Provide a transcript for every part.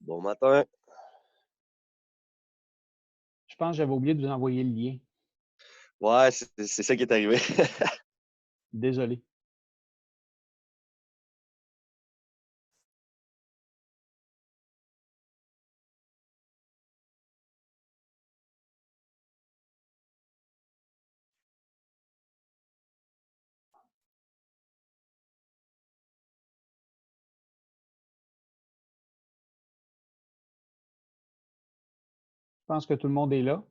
Bon matin. Je pense que j'avais oublié de vous envoyer le lien. Ouais, c'est ça qui est arrivé. Désolé. Je pense que tout le monde est là.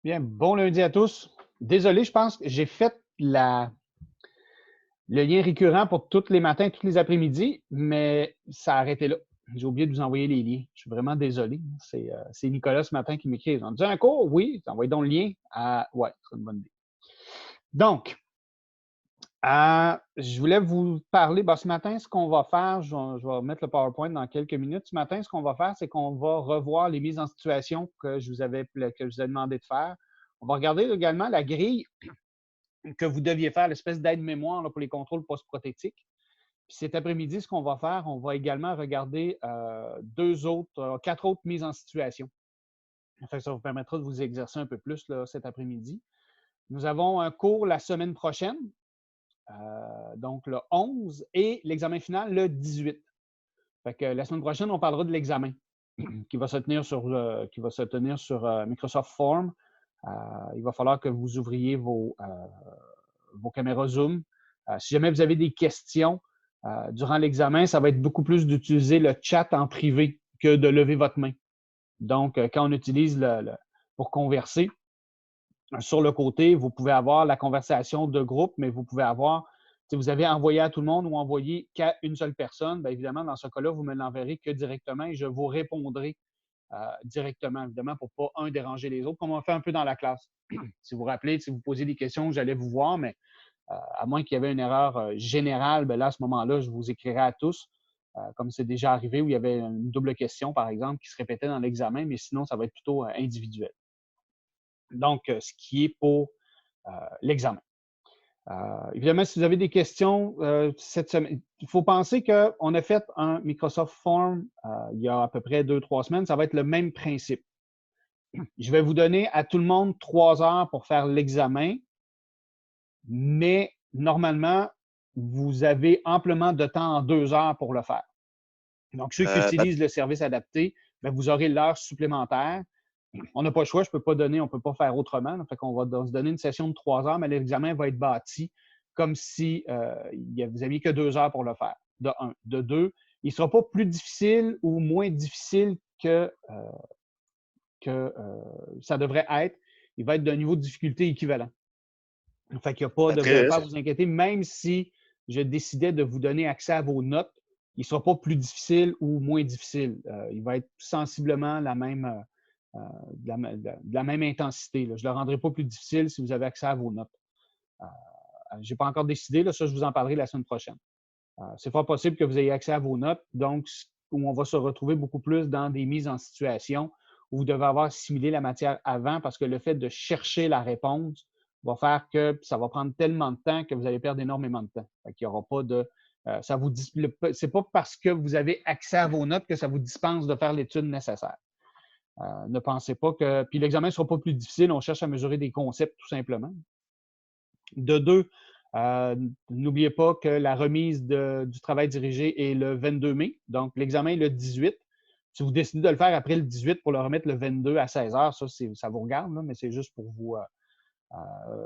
Bien, bon lundi à tous. Désolé, je pense que j'ai fait le lien récurrent pour tous les matins, tous les après-midi, mais ça a arrêté là. J'ai oublié de vous envoyer les liens. Je suis vraiment désolé. C'est Nicolas ce matin qui m'écrit. On dit un cours? Oui, envoyez donc le lien. Ouais, c'est une bonne idée. Donc, je voulais vous parler. Ce matin, ce qu'on va faire, je vais mettre le PowerPoint dans quelques minutes. Ce matin, ce qu'on va faire, c'est qu'on va revoir les mises en situation que je vous avais demandé de faire. On va regarder également la grille que vous deviez faire, l'espèce d'aide-mémoire pour les contrôles post-prothétiques. Puis cet après-midi, ce qu'on va faire, on va également regarder quatre autres mises en situation. Fait que ça vous permettra de vous exercer un peu plus là, cet après-midi. Nous avons un cours la semaine prochaine, donc le 11, et l'examen final le 18. Fait que la semaine prochaine, on parlera de l'examen qui va se tenir sur Microsoft Form. Il va falloir que vous ouvriez vos caméras Zoom. Si jamais vous avez des questions durant l'examen, ça va être beaucoup plus d'utiliser le chat en privé que de lever votre main. Donc, quand on utilise pour converser, sur le côté, vous pouvez avoir la conversation de groupe, mais vous pouvez avoir, si vous avez envoyé à tout le monde ou envoyé qu'à une seule personne, bien évidemment, dans ce cas-là, vous me l'enverrez que directement et je vous répondrai directement, évidemment, pour ne pas, déranger les autres, comme on fait un peu dans la classe. Si vous vous rappelez, si vous posez des questions, j'allais vous voir, mais à moins qu'il y avait une erreur générale, bien là, à ce moment-là, je vous écrirai à tous, comme c'est déjà arrivé où il y avait une double question, par exemple, qui se répétait dans l'examen, mais sinon, ça va être plutôt individuel. Donc, ce qui est pour l'examen. Évidemment, si vous avez des questions cette semaine, il faut penser qu'on a fait un Microsoft Form il y a à peu près 2-3 semaines. Ça va être le même principe. Je vais vous donner à tout le monde 3 heures pour faire l'examen, mais normalement, vous avez amplement de temps en 2 heures pour le faire. Donc, ceux qui utilisent le service adapté, bien, vous aurez l'heure supplémentaire. On n'a pas le choix, je ne peux pas donner, on ne peut pas faire autrement. Fait qu'on va se donner une session de 3 heures, mais l'examen va être bâti comme si vous n'aviez que 2 heures pour le faire. De un. De deux, il ne sera pas plus difficile ou moins difficile que ça devrait être. Il va être d'un niveau de difficulté équivalent. Fait qu'il y a pas de, vous n'avez pas à vous inquiéter, même si je décidais de vous donner accès à vos notes, il ne sera pas plus difficile ou moins difficile. Il va être sensiblement la même, de la même intensité. Là. Je ne le rendrai pas plus difficile si vous avez accès à vos notes. Je n'ai pas encore décidé, là, ça je vous en parlerai la semaine prochaine. C'est fort possible que vous ayez accès à vos notes, donc où on va se retrouver beaucoup plus dans des mises en situation où vous devez avoir assimilé la matière avant parce que le fait de chercher la réponse va faire que ça va prendre tellement de temps que vous allez perdre énormément de temps. Il n'y aura pas de. C'est pas parce que vous avez accès à vos notes que ça vous dispense de faire l'étude nécessaire. Ne pensez pas que. Puis l'examen ne sera pas plus difficile, on cherche à mesurer des concepts tout simplement. De deux, n'oubliez pas que la remise du travail dirigé est le 22 mai, donc l'examen est le 18. Si vous décidez de le faire après le 18 pour le remettre le 22 à 16 heures, ça vous regarde, là, mais c'est juste pour vous.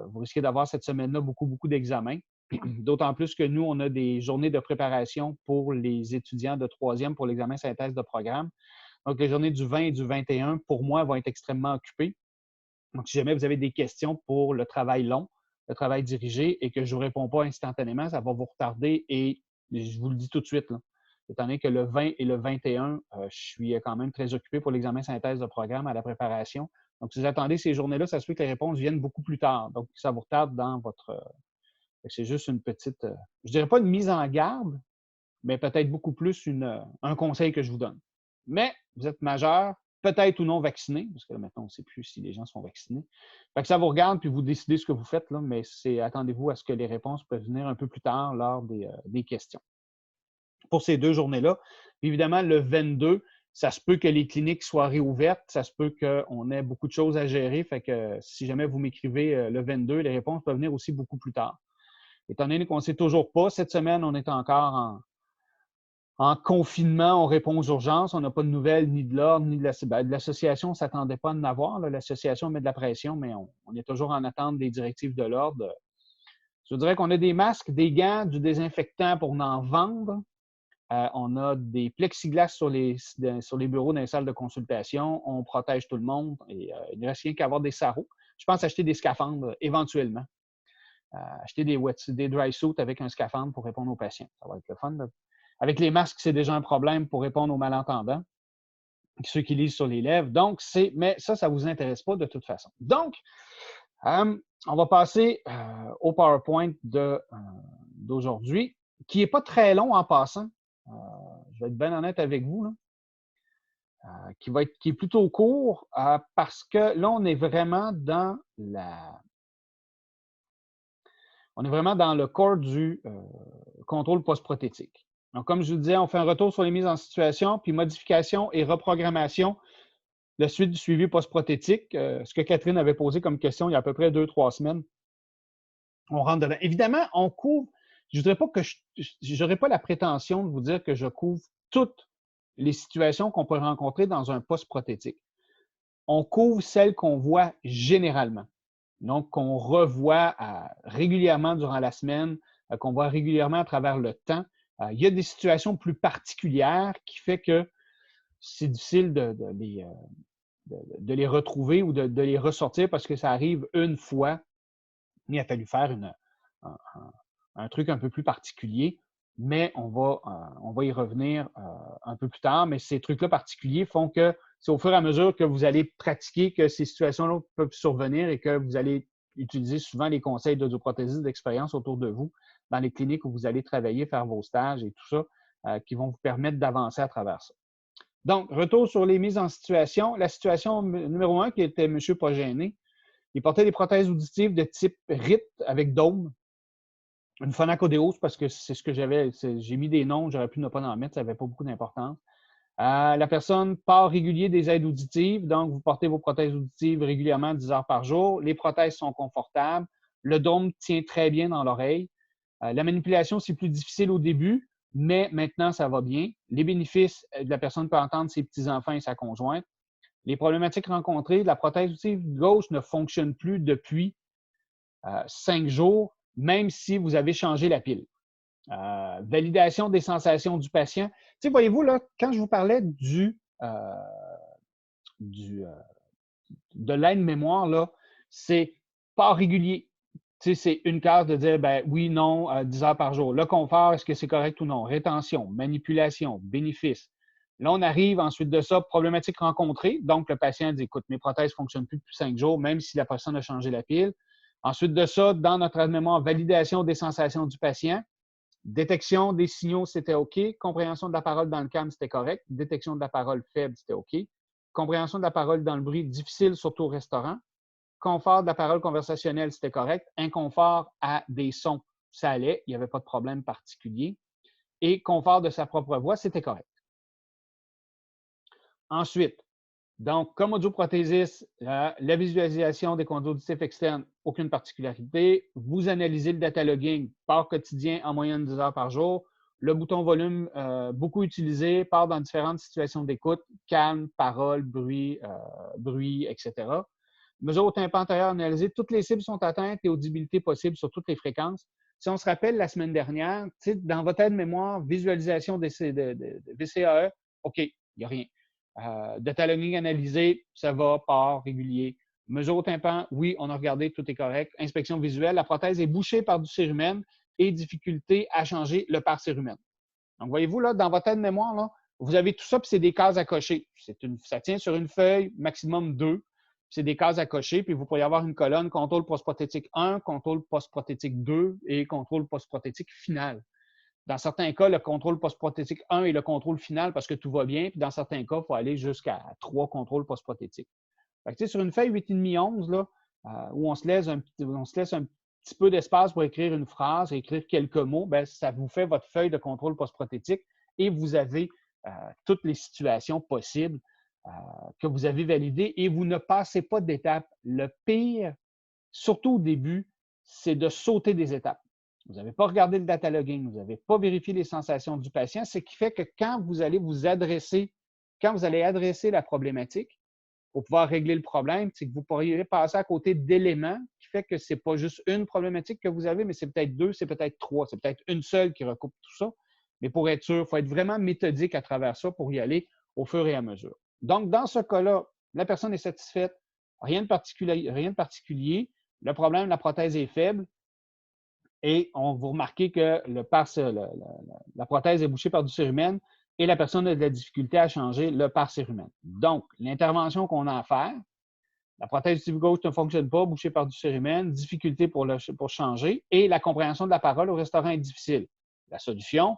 Vous risquez d'avoir cette semaine-là beaucoup d'examens. D'autant plus que nous, on a des journées de préparation pour les étudiants de troisième pour l'examen synthèse de programme. Donc, les journées du 20 et du 21, pour moi, vont être extrêmement occupées. Donc, si jamais vous avez des questions pour le travail long, le travail dirigé, et que je ne vous réponds pas instantanément, ça va vous retarder et je vous le dis tout de suite, là, étant donné que le 20 et le 21, je suis quand même très occupé pour l'examen synthèse de programme à la préparation. Donc, si vous attendez ces journées-là, ça se peut que les réponses viennent beaucoup plus tard. Donc, ça vous retarde dans votre... c'est juste une petite... je dirais pas une mise en garde, mais peut-être beaucoup plus un conseil que je vous donne. Mais vous êtes majeur, peut-être ou non vacciné, parce que là, maintenant, on ne sait plus si les gens sont vaccinés. Fait que ça vous regarde, puis vous décidez ce que vous faites, là, mais attendez-vous à ce que les réponses peuvent venir un peu plus tard lors des questions. Pour ces 2 journées-là, évidemment, le 22, ça se peut que les cliniques soient réouvertes, ça se peut qu'on ait beaucoup de choses à gérer, fait que si jamais vous m'écrivez le 22, les réponses peuvent venir aussi beaucoup plus tard. Étant donné qu'on ne sait toujours pas, cette semaine, on est encore en confinement, on répond aux urgences, on n'a pas de nouvelles ni de l'ordre, ni de l'association, on ne s'attendait pas à en avoir. L'association met de la pression, mais on est toujours en attente des directives de l'ordre. Je dirais qu'on a des masques, des gants, du désinfectant pour en vendre. On a des plexiglas sur les bureaux dans les salles de consultation. On protège tout le monde. Et, il ne reste rien qu'à avoir des sarraux. Je pense acheter des scaphandres éventuellement. Acheter des dry suits avec un scaphandre pour répondre aux patients. Ça va être le fun. Là. Avec les masques, c'est déjà un problème pour répondre aux malentendants, ceux qui lisent sur les lèvres. Donc, mais ça ne vous intéresse pas de toute façon. Donc, on va passer au PowerPoint d'aujourd'hui, qui n'est pas très long en passant. Je vais être bien honnête avec vous, là. Qui est plutôt court parce que là, on est vraiment dans le corps du contrôle post-prothétique. Donc, comme je vous disais, on fait un retour sur les mises en situation, puis modification et reprogrammation, la suite du suivi post-prothétique, ce que Catherine avait posé comme question il y a à peu près 2-3 semaines. On rentre dedans. Évidemment, on couvre, je ne voudrais pas que je n'aurais pas la prétention de vous dire que je couvre toutes les situations qu'on peut rencontrer dans un post-prothétique. On couvre celles qu'on voit généralement. Donc, qu'on revoit régulièrement durant la semaine, qu'on voit régulièrement à travers le temps. Il y a des situations plus particulières qui fait que c'est difficile de les retrouver ou de les ressortir parce que ça arrive une fois. Il a fallu faire un truc un peu plus particulier, mais on va y revenir un peu plus tard. Mais ces trucs-là particuliers font que c'est au fur et à mesure que vous allez pratiquer que ces situations-là peuvent survenir et que vous allez utiliser souvent les conseils d'audioprothésistes d'expérience autour de vous dans les cliniques où vous allez travailler, faire vos stages et tout ça, qui vont vous permettre d'avancer à travers ça. Donc, retour sur les mises en situation. La situation numéro 1 qui était M. Pogéné. Il portait des prothèses auditives de type RIT avec dôme. Une phonacodeos parce que c'est ce que j'avais. J'ai mis des noms, j'aurais pu ne pas en mettre, ça n'avait pas beaucoup d'importance. La personne part régulier des aides auditives, donc vous portez vos prothèses auditives régulièrement 10 heures par jour. Les prothèses sont confortables. Le dôme tient très bien dans l'oreille. La manipulation, c'est plus difficile au début, mais maintenant, ça va bien. Les bénéfices, la personne peut entendre ses petits-enfants et sa conjointe. Les problématiques rencontrées, la prothèse auditive gauche ne fonctionne plus depuis 5 jours, même si vous avez changé la pile. Validation des sensations du patient. Tu sais, voyez-vous, là, quand je vous parlais de l'aide-mémoire, là, c'est pas régulier. Tu sais, c'est une case de dire, ben oui, non, 10 heures par jour. Le confort, est-ce que c'est correct ou non? Rétention, manipulation, bénéfice. Là, on arrive ensuite de ça, problématique rencontrée. Donc, le patient dit, écoute, mes prothèses ne fonctionnent plus depuis 5 jours, même si la personne a changé la pile. Ensuite de ça, dans notre aide-mémoire, validation des sensations du patient. Détection des signaux, c'était OK. Compréhension de la parole dans le calme, c'était correct. Détection de la parole faible, c'était OK. Compréhension de la parole dans le bruit, difficile, surtout au restaurant. Confort de la parole conversationnelle, c'était correct. Inconfort à des sons, ça allait. Il n'y avait pas de problème particulier. Et confort de sa propre voix, c'était correct. Ensuite, donc, comme audioprothésiste, la visualisation des conduits auditifs externes, aucune particularité. Vous analysez le data logging par quotidien en moyenne 10 heures par jour. Le bouton volume, beaucoup utilisé, part dans différentes situations d'écoute, calme, parole, bruit, etc. Mesure au tympan antérieur analysé, toutes les cibles sont atteintes et audibilité possible sur toutes les fréquences. Si on se rappelle la semaine dernière, dans votre aide-mémoire, visualisation de VCAE, OK, il n'y a rien. Data logging analysé, ça va, part, régulier. Mesure au tympan, oui, on a regardé, tout est correct. Inspection visuelle, la prothèse est bouchée par du cérumen et difficulté à changer le par-cérumen. Donc, voyez-vous, là, dans votre aide-mémoire, là, vous avez tout ça, puis c'est des cases à cocher. Ça tient sur une feuille, maximum 2. c'est des cases à cocher, puis vous pourriez avoir une colonne contrôle post-prothétique 1, contrôle post-prothétique 2 et contrôle post-prothétique final. Dans certains cas, le contrôle post-prothétique 1 est le contrôle final parce que tout va bien, puis dans certains cas, il faut aller jusqu'à 3 contrôles post-prothétiques. Sur une feuille 8,5-11, là, où on se laisse un petit peu d'espace pour écrire une phrase, écrire quelques mots, bien, ça vous fait votre feuille de contrôle post-prothétique et vous avez toutes les situations possibles que vous avez validées et vous ne passez pas d'étape. Le pire, surtout au début, c'est de sauter des étapes. Vous n'avez pas regardé le data logging, vous n'avez pas vérifié les sensations du patient, ce qui fait que quand vous allez adresser la problématique, pour pouvoir régler le problème, c'est que vous pourriez passer à côté d'éléments qui fait que ce n'est pas juste une problématique que vous avez, mais c'est peut-être 2, c'est peut-être 3, c'est peut-être une seule qui recoupe tout ça. Mais pour être sûr, il faut être vraiment méthodique à travers ça pour y aller au fur et à mesure. Donc, dans ce cas-là, la personne est satisfaite, rien de particulier. Le problème, la prothèse est faible et vous remarquez que la prothèse est bouchée par du cérumen et la personne a de la difficulté à changer le par-cérumen. Donc, l'intervention qu'on a à faire, la prothèse du tibia gauche ne fonctionne pas, bouchée par du cérumen, difficulté pour changer, et la compréhension de la parole au restaurant est difficile. La solution,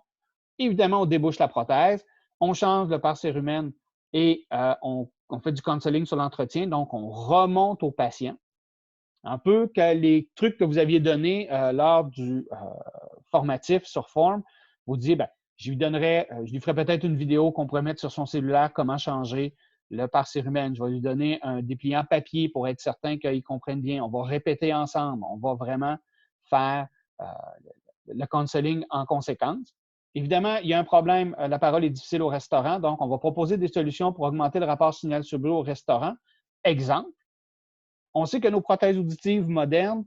évidemment, on débouche la prothèse, on change le par-cérumen et on fait du counseling sur l'entretien, donc on remonte au patient. Un peu que les trucs que vous aviez donnés lors du formatif sur Form, vous disiez, ben, je lui ferai peut-être une vidéo qu'on pourrait mettre sur son cellulaire, comment changer le par-cérumen. Je vais lui donner un dépliant papier pour être certain qu'il comprenne bien. On va répéter ensemble. On va vraiment faire le counseling en conséquence. Évidemment, il y a un problème, la parole est difficile au restaurant, donc on va proposer des solutions pour augmenter le rapport signal-sur-bruit au restaurant. Exemple, on sait que nos prothèses auditives modernes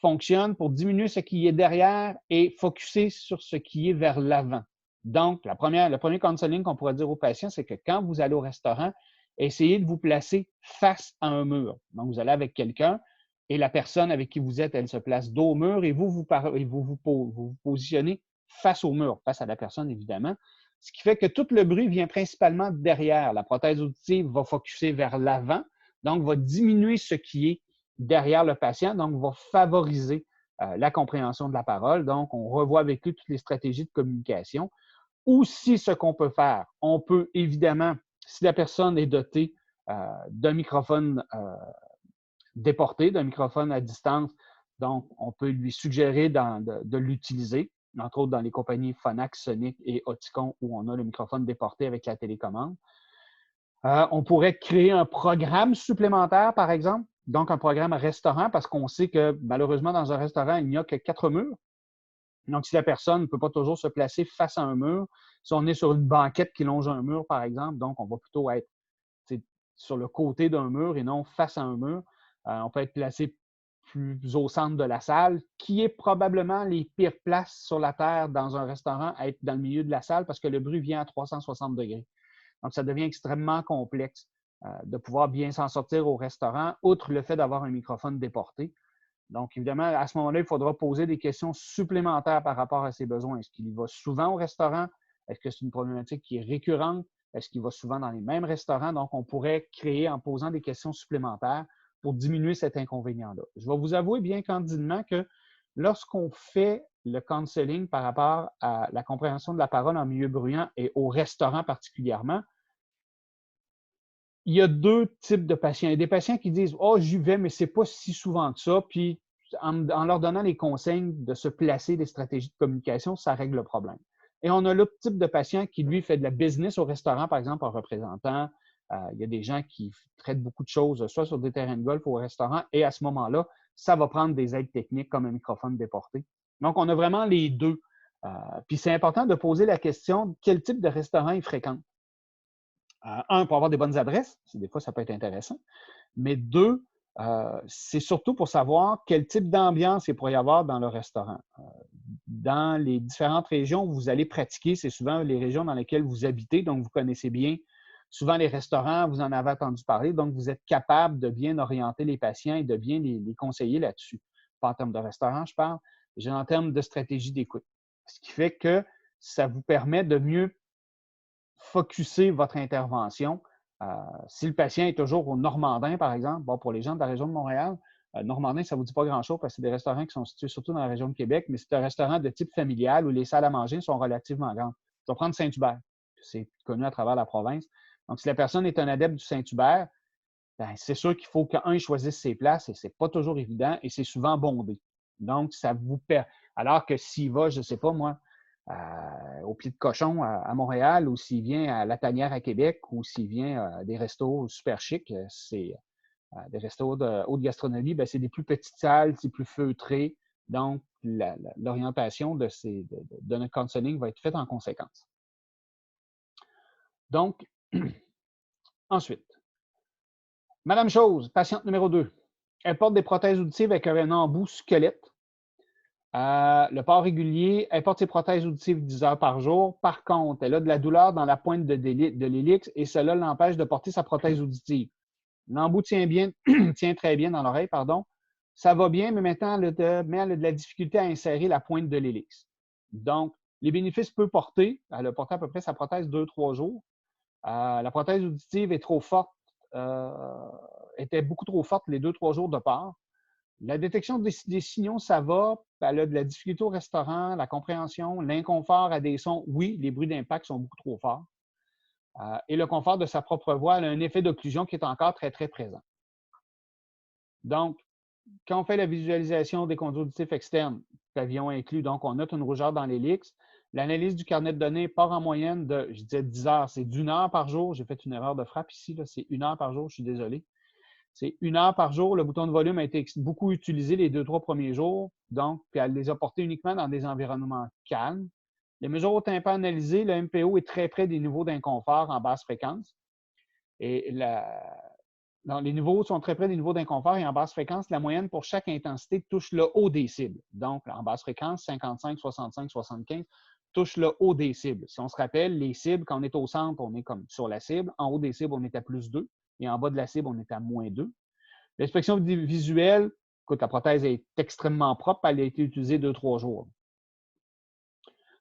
fonctionnent pour diminuer ce qui est derrière et focuser sur ce qui est vers l'avant. Donc, le premier counseling qu'on pourrait dire aux patients, c'est que quand vous allez au restaurant, essayez de vous placer face à un mur. Donc, vous allez avec quelqu'un et la personne avec qui vous êtes, elle se place dos au mur et vous positionnez face au mur, face à la personne, évidemment. Ce qui fait que tout le bruit vient principalement derrière. La prothèse auditive va focuser vers l'avant, donc va diminuer ce qui est derrière le patient, donc va favoriser la compréhension de la parole. Donc, on revoit avec lui toutes les stratégies de communication. Aussi, ce qu'on peut faire, on peut évidemment, si la personne est dotée d'un microphone déporté, d'un microphone à distance, donc on peut lui suggérer de l'utiliser, entre autres dans les compagnies Phonak, Sonic et Oticon, où on a le microphone déporté avec la télécommande. On pourrait créer un programme supplémentaire, par exemple, donc un programme restaurant, parce qu'on sait que malheureusement, dans un restaurant, il n'y a que 4 murs. Donc, si la personne ne peut pas toujours se placer face à un mur, si on est sur une banquette qui longe un mur, par exemple, donc on va plutôt être sur le côté d'un mur et non face à un mur. On peut être placé plus au centre de la salle, qui est probablement les pires places sur la Terre dans un restaurant, à être dans le milieu de la salle parce que le bruit vient à 360 degrés. Donc, ça devient extrêmement complexe de pouvoir bien s'en sortir au restaurant, outre le fait d'avoir un microphone déporté. Donc, évidemment, à ce moment-là, il faudra poser des questions supplémentaires par rapport à ses besoins. Est-ce qu'il y va souvent au restaurant? Est-ce que c'est une problématique qui est récurrente? Est-ce qu'il va souvent dans les mêmes restaurants? Donc, on pourrait créer en posant des questions supplémentaires pour diminuer cet inconvénient-là. Je vais vous avouer bien candidement que lorsqu'on fait le counseling par rapport à la compréhension de la parole en milieu bruyant et au restaurant particulièrement, il y a 2 types de patients. Il y a des patients qui disent « Oh, j'y vais, mais c'est pas si souvent que ça. » Puis, en leur donnant les conseils de se placer, des stratégies de communication, ça règle le problème. Et on a l'autre type de patient qui, lui, fait de la business au restaurant, par exemple, en représentant. Il y a des gens qui traitent beaucoup de choses, soit sur des terrains de golf ou au restaurant, et à ce moment-là, ça va prendre des aides techniques comme un microphone déporté. Donc, on a vraiment les deux. Puis, c'est important de poser la question quel type de restaurant ils fréquentent. Un, pour avoir des bonnes adresses, des fois, ça peut être intéressant. Mais deux, c'est surtout pour savoir quel type d'ambiance il pourrait y avoir dans le restaurant. Dans les différentes régions où vous allez pratiquer, c'est souvent les régions dans lesquelles vous habitez, donc vous connaissez bien souvent les restaurants, vous en avez entendu parler, donc vous êtes capable de bien orienter les patients et de bien les conseiller là-dessus. Pas en termes de restaurant, je parle, mais en termes de stratégie d'écoute. Ce qui fait que ça vous permet de mieux focusser votre intervention Si le patient est toujours au Normandin, par exemple, bon, pour les gens de la région de Montréal, Normandin, ça ne vous dit pas grand-chose parce que c'est des restaurants qui sont situés surtout dans la région de Québec, mais c'est un restaurant de type familial où les salles à manger sont relativement grandes. Je vais prendre Saint-Hubert, c'est connu à travers la province. Donc, si la personne est un adepte du Saint-Hubert, ben, c'est sûr qu'il faut qu'un choisisse ses places et ce n'est pas toujours évident et c'est souvent bondé. Donc, ça vous perd. Alors que s'il va, je ne sais pas moi, au Pied de Cochon à Montréal ou s'il vient à La Tanière à Québec ou s'il vient à des restos super chics, c'est des restos de haute gastronomie, ben, c'est des plus petites salles, c'est plus feutré. Donc, l'orientation de notre counseling va être faite en conséquence. Donc, ensuite, Madame Chose, patiente numéro 2. Elle porte des prothèses auditives avec un embout squelette. Le port régulier, elle porte ses prothèses auditives 10 heures par jour. Par contre, elle a de la douleur dans la pointe de l'hélix et cela l'empêche de porter sa prothèse auditive. L'embout tient bien, tient très bien dans l'oreille, pardon. Ça va bien, mais maintenant, elle a de la difficulté à insérer la pointe de l'hélix. Donc, les bénéfices peut porter. Elle a porté à peu près sa prothèse 2-3 jours. La prothèse auditive est trop forte, était beaucoup trop forte les 2-3 jours de part. La détection des signaux, ça va. Elle a de la difficulté au restaurant, la compréhension, l'inconfort à des sons. Oui, les bruits d'impact sont beaucoup trop forts. Et le confort de sa propre voix, elle a un effet d'occlusion qui est encore très, très présent. Donc, quand on fait la visualisation des conduits auditifs externes, pavillon inclus, donc on note une rougeur dans l'hélix. L'analyse du carnet de données part en moyenne de, je disais 10 heures, c'est d'1 heure par jour. J'ai fait une erreur de frappe ici, c'est 1 heure par jour, je suis désolé. C'est 1 heure par jour. Le bouton de volume a été beaucoup utilisé les 2-3 premiers jours. Donc, puis elle les a portés uniquement dans des environnements calmes. Les mesures au tympan analysées, le MPO est très près des niveaux d'inconfort en basse fréquence. Et les niveaux sont très près des niveaux d'inconfort et en basse fréquence, la moyenne pour chaque intensité touche le haut des cibles. Donc, en basse fréquence, 55, 65, 75 touche le haut des cibles. Si on se rappelle, les cibles, quand on est au centre, on est comme sur la cible. En haut des cibles, on est à plus 2. Et en bas de la cible, on est à moins 2. L'inspection visuelle, écoute, la prothèse est extrêmement propre. Elle a été utilisée 2-3 jours.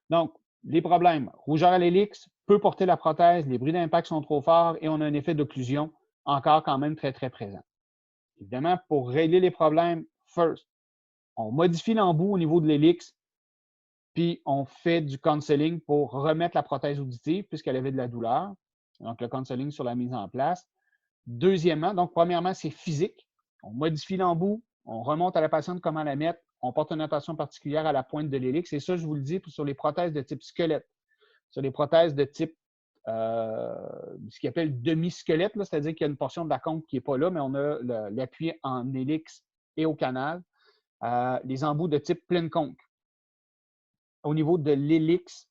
Donc, les problèmes. Rougeur à l'hélix peut porter la prothèse, les bruits d'impact sont trop forts et on a un effet d'occlusion encore quand même très, très présent. Évidemment, pour régler les problèmes, first, on modifie l'embout au niveau de l'hélix, puis on fait du counseling pour remettre la prothèse auditive puisqu'elle avait de la douleur. Donc, le counseling sur la mise en place. Deuxièmement, donc, premièrement, c'est physique. On modifie l'embout, on remonte à la patiente comment la mettre, on porte une attention particulière à la pointe de l'hélix. Et ça, je vous le dis, sur les prothèses de type squelette. Sur les prothèses de type ce qu'on appelle demi-squelette, c'est-à-dire qu'il y a une portion de la conque qui n'est pas là, mais on a l'appui en hélix et au canal. Les embouts de type pleine conque. Au niveau de l'hélix,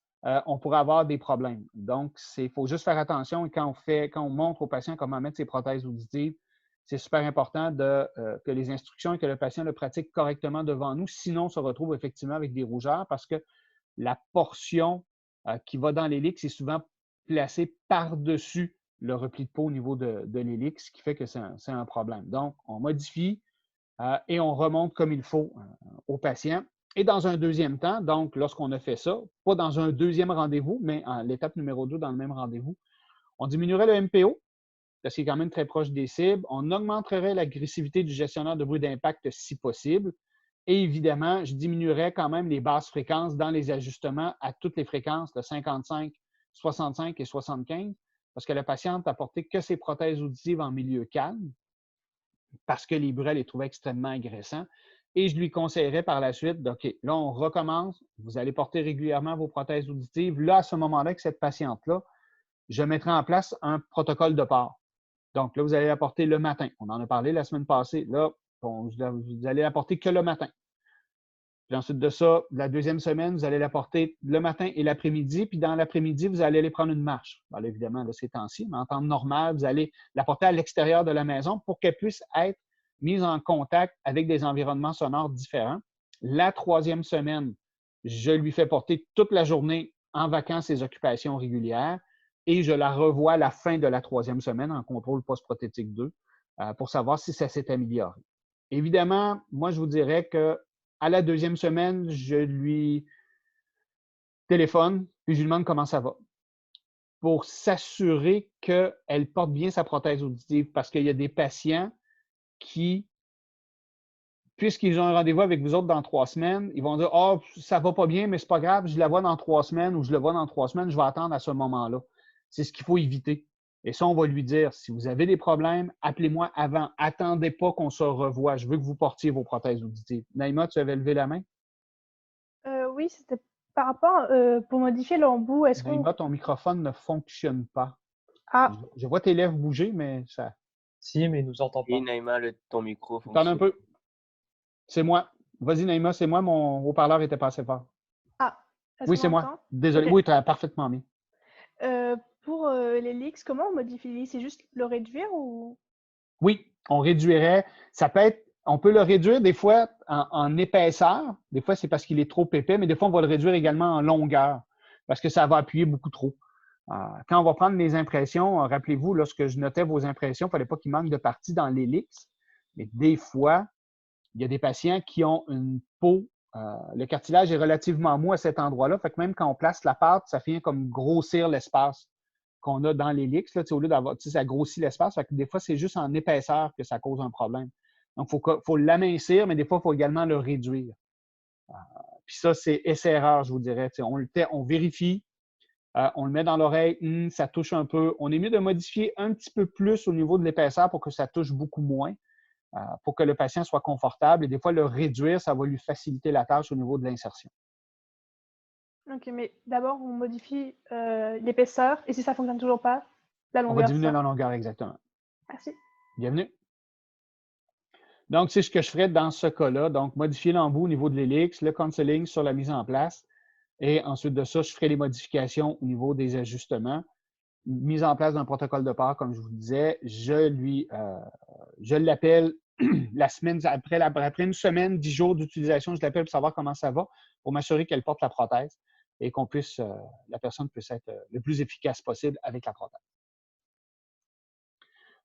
on pourrait avoir des problèmes. Donc, il faut juste faire attention et quand on montre au patient comment mettre ses prothèses auditives, c'est super important que les instructions et que le patient le pratique correctement devant nous. Sinon, on se retrouve effectivement avec des rougeurs parce que la portion qui va dans l'hélix est souvent placée par-dessus le repli de peau au niveau de l'hélix, ce qui fait que c'est un problème. Donc, on modifie et on remonte comme il faut au patient. Et dans un deuxième temps, donc lorsqu'on a fait ça, pas dans un deuxième rendez-vous, mais à l'étape numéro 2 dans le même rendez-vous, on diminuerait le MPO, parce qu'il est quand même très proche des cibles. On augmenterait l'agressivité du gestionnaire de bruit d'impact si possible. Et évidemment, je diminuerais quand même les basses fréquences dans les ajustements à toutes les fréquences, de 55, 65 et 75, parce que la patiente n'a porté que ses prothèses auditives en milieu calme, parce que les bruits, elle les trouvait extrêmement agressants. Et je lui conseillerais par la suite, OK, là, on recommence, vous allez porter régulièrement vos prothèses auditives. Là, à ce moment-là, avec cette patiente-là, je mettrai en place un protocole de port. Donc, là, vous allez la porter le matin. On en a parlé la semaine passée. Là, vous allez la porter que le matin. Puis ensuite de ça, la deuxième semaine, vous allez la porter le matin et l'après-midi. Puis dans l'après-midi, vous allez aller prendre une marche. Bien, là, évidemment, là, ces temps-ci, mais en temps normal, vous allez la porter à l'extérieur de la maison pour qu'elle puisse être mise en contact avec des environnements sonores différents. La troisième semaine, je lui fais porter toute la journée en vacances ses occupations régulières et je la revois à la fin de la troisième semaine en contrôle post-prothétique 2 pour savoir si ça s'est amélioré. Évidemment, moi, je vous dirais que à la deuxième semaine, je lui téléphone puis je lui demande comment ça va. pour s'assurer qu'elle porte bien sa prothèse auditive parce qu'il y a des patients qui, puisqu'ils ont un rendez-vous avec vous autres dans 3 semaines, ils vont dire: «Ah, ça va pas bien, mais c'est pas grave, je la vois dans 3 semaines ou je le vois dans 3 semaines, je vais attendre à ce moment-là». C'est ce qu'il faut éviter. Et ça, on va lui dire: «Si vous avez des problèmes, appelez-moi avant. Attendez pas qu'on se revoie. Je veux que vous portiez vos prothèses auditives». Naïma, tu avais levé la main? Oui, c'était par rapport, pour modifier l'embout, est-ce qu'on Naïma, ton microphone ne fonctionne pas. ah, Je vois tes lèvres bouger, mais ça. Si, mais il nous entend Et pas. Naïma, ton micro Attends un fonctionne. peu. C'est moi. Vas-y, Naïma, c'est moi, mon haut-parleur était pas assez fort. ah, est-ce Oui, qu'on c'est moi. m'entend? Désolé. OK. Oui, tu as parfaitement mis. Pour, l'hélix, comment on modifie l'hélix? C'est juste le réduire ou? Oui, on réduirait. Ça peut être, on peut le réduire des fois en épaisseur. Des fois, c'est parce qu'il est trop épais, mais des fois, on va le réduire également en longueur parce que ça va appuyer beaucoup trop. Quand on va prendre les impressions, rappelez-vous, lorsque je notais vos impressions, il ne fallait pas qu'il manque de partie dans l'hélix. Mais des fois, il y a des patients qui ont une peau, le cartilage est relativement mou à cet endroit-là. Fait que même quand on place la pâte, ça vient comme grossir l'espace qu'on a dans l'hélix. Là, au lieu d'avoir, ça grossit l'espace. Fait que des fois, c'est juste en épaisseur que ça cause un problème. Donc, il faut l'amincir, mais des fois, il faut également le réduire. Puis ça, c'est essai-erreur, je vous dirais. On vérifie, on le met dans l'oreille, ça touche un peu. On est mieux de modifier un petit peu plus au niveau de l'épaisseur pour que ça touche beaucoup moins, pour que le patient soit confortable. Et des fois, le réduire, ça va lui faciliter la tâche au niveau de l'insertion. OK, mais d'abord, on modifie, l'épaisseur et si ça fonctionne toujours pas, la On va longueur, c'est diminuer ça? la longueur, exactement. Merci. Bienvenue. Donc, c'est ce que je ferais dans ce cas-là. Donc, modifier l'embout au niveau de l'hélix, le counseling sur la mise en place. Et ensuite de ça, je ferai les modifications au niveau des ajustements. Mise en place d'un protocole de part, comme je vous disais, je l'appelle la semaine après une semaine, 10 jours d'utilisation, je l'appelle pour savoir comment ça va, pour m'assurer qu'elle porte la prothèse et la personne puisse être le plus efficace possible avec la prothèse.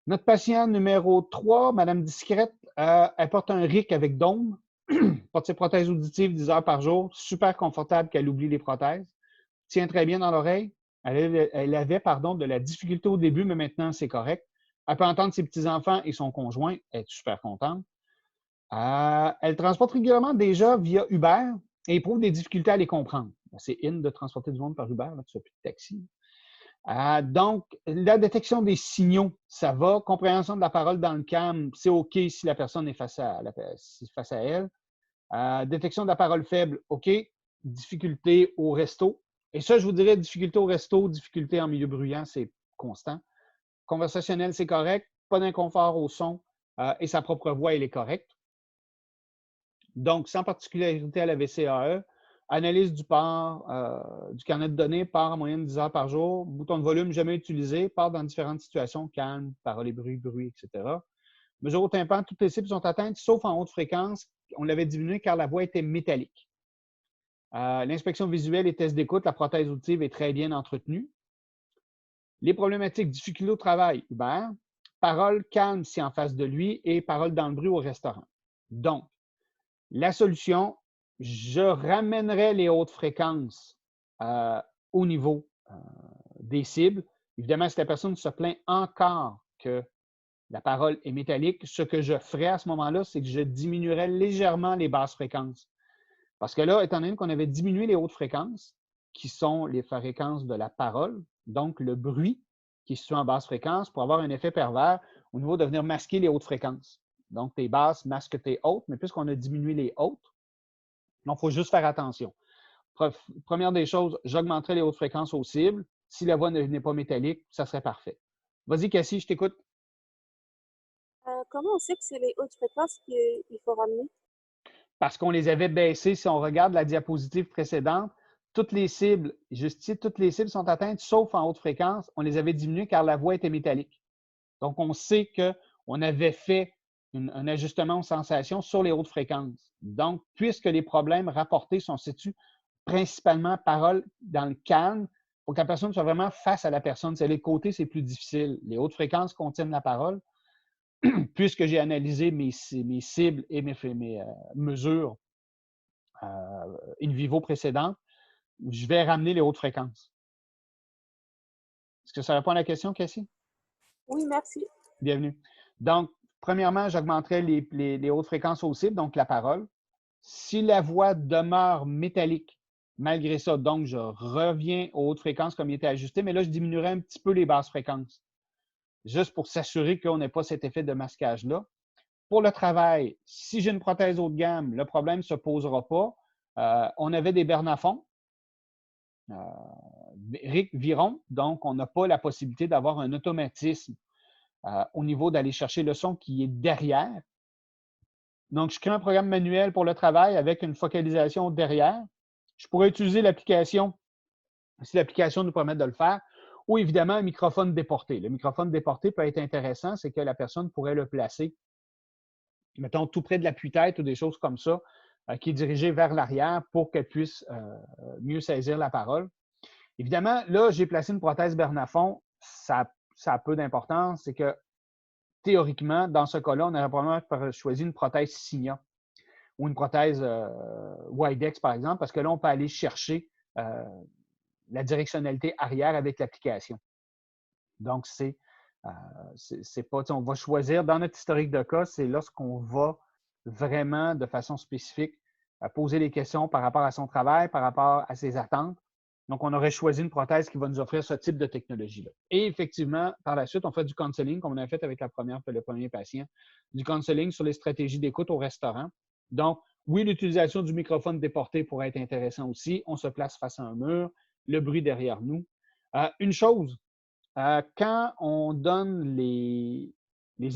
Notre patient numéro 3, Madame Discrète, elle porte un RIC avec dôme, porte ses prothèses auditives 10 heures par jour, super confortable qu'elle oublie les prothèses, tient très bien dans l'oreille. Elle avait de la difficulté au début, mais maintenant, c'est correct. Elle peut entendre ses petits-enfants et son conjoint. Elle est super contente. Elle transporte régulièrement déjà via Uber et éprouve des difficultés à les comprendre. C'est in de transporter du monde par Uber, là, tu fais plus de taxi. Donc, la détection des signaux, ça va. Compréhension de la parole dans le calme, c'est OK si la personne est face à elle. Détection de la parole faible, OK. Difficulté au resto. Et ça, je vous dirais, difficulté au resto, difficulté en milieu bruyant, c'est constant. Conversationnel, c'est correct. Pas d'inconfort au son et sa propre voix, elle est correcte. Donc, sans particularité à la VCAE, analyse du carnet de données, part en moyenne 10 heures par jour, bouton de volume jamais utilisé, part dans différentes situations, calme, parole et bruit, etc. Mesure au tympan, toutes les cibles sont atteintes, sauf en haute fréquence. On l'avait diminué car la voix était métallique. L'inspection visuelle et tests d'écoute, la prothèse auditive est très bien entretenue. Les problématiques, difficulté au travail, Hubert. Parole calme si en face de lui et parole dans le bruit au restaurant. Donc, la solution, je ramènerai les hautes fréquences au niveau des cibles. Évidemment, si la personne se plaint encore que la parole est métallique, ce que je ferai à ce moment-là, c'est que je diminuerai légèrement les basses fréquences. Parce que là, étant donné qu'on avait diminué les hautes fréquences, qui sont les fréquences de la parole, donc le bruit qui est situé en basse fréquence, pour avoir un effet pervers au niveau de venir masquer les hautes fréquences. Donc, tes basses masquent tes hautes, mais puisqu'on a diminué les hautes, donc il faut juste faire attention. Première des choses, j'augmenterai les hautes fréquences aux cibles. Si la voix n'est pas métallique, ça serait parfait. Vas-y, Cassie, je t'écoute. Comment on sait que c'est les hautes fréquences qu'il faut ramener? Parce qu'on les avait baissées. Si on regarde la diapositive précédente, toutes les cibles, juste ici, toutes les cibles sont atteintes, sauf en haute fréquence. On les avait diminuées car la voix était métallique. Donc, on sait qu'on avait fait un ajustement aux sensations sur les hautes fréquences. Donc, puisque les problèmes rapportés sont situés principalement parole dans le calme, pour que la personne soit vraiment face à la personne. C'est les côtés, c'est plus difficile. Les hautes fréquences contiennent la parole. Puisque j'ai analysé mes cibles et mes mesures in vivo précédentes, je vais ramener les hautes fréquences. Est-ce que ça répond à la question, Cassie? Oui, merci. Bienvenue. Donc, premièrement, j'augmenterai les hautes fréquences aux cibles, donc la parole. Si la voix demeure métallique, malgré ça, donc je reviens aux hautes fréquences comme il était ajusté, mais là, je diminuerai un petit peu les basses fréquences, juste pour s'assurer qu'on n'ait pas cet effet de masquage-là. Pour le travail, si j'ai une prothèse haut de gamme, le problème ne se posera pas. On avait des bernafons, Viron, donc on n'a pas la possibilité d'avoir un automatisme au niveau d'aller chercher le son qui est derrière. Donc, je crée un programme manuel pour le travail avec une focalisation derrière. Je pourrais utiliser l'application, si l'application nous permet de le faire, ou évidemment un microphone déporté. Le microphone déporté peut être intéressant, c'est que la personne pourrait le placer, mettons, tout près de l'appui-tête ou des choses comme ça, qui est dirigé vers l'arrière pour qu'elle puisse mieux saisir la parole. Évidemment, là, j'ai placé une prothèse Bernafon. Ça a peu d'importance. C'est que, théoriquement, dans ce cas-là, on aurait probablement choisi une prothèse Signia ou une prothèse Widex, par exemple, parce que là, on peut aller chercher la directionnalité arrière avec l'application. Donc, c'est pas, on va choisir, dans notre historique de cas, c'est lorsqu'on va vraiment, de façon spécifique, poser des questions par rapport à son travail, par rapport à ses attentes. Donc, on aurait choisi une prothèse qui va nous offrir ce type de technologie-là. Et effectivement, par la suite, on fait du counseling, comme on a fait avec le premier patient, du counseling sur les stratégies d'écoute au restaurant. Donc, oui, l'utilisation du microphone déporté pourrait être intéressant aussi. On se place face à un mur, le bruit derrière nous. Une chose, quand on donne les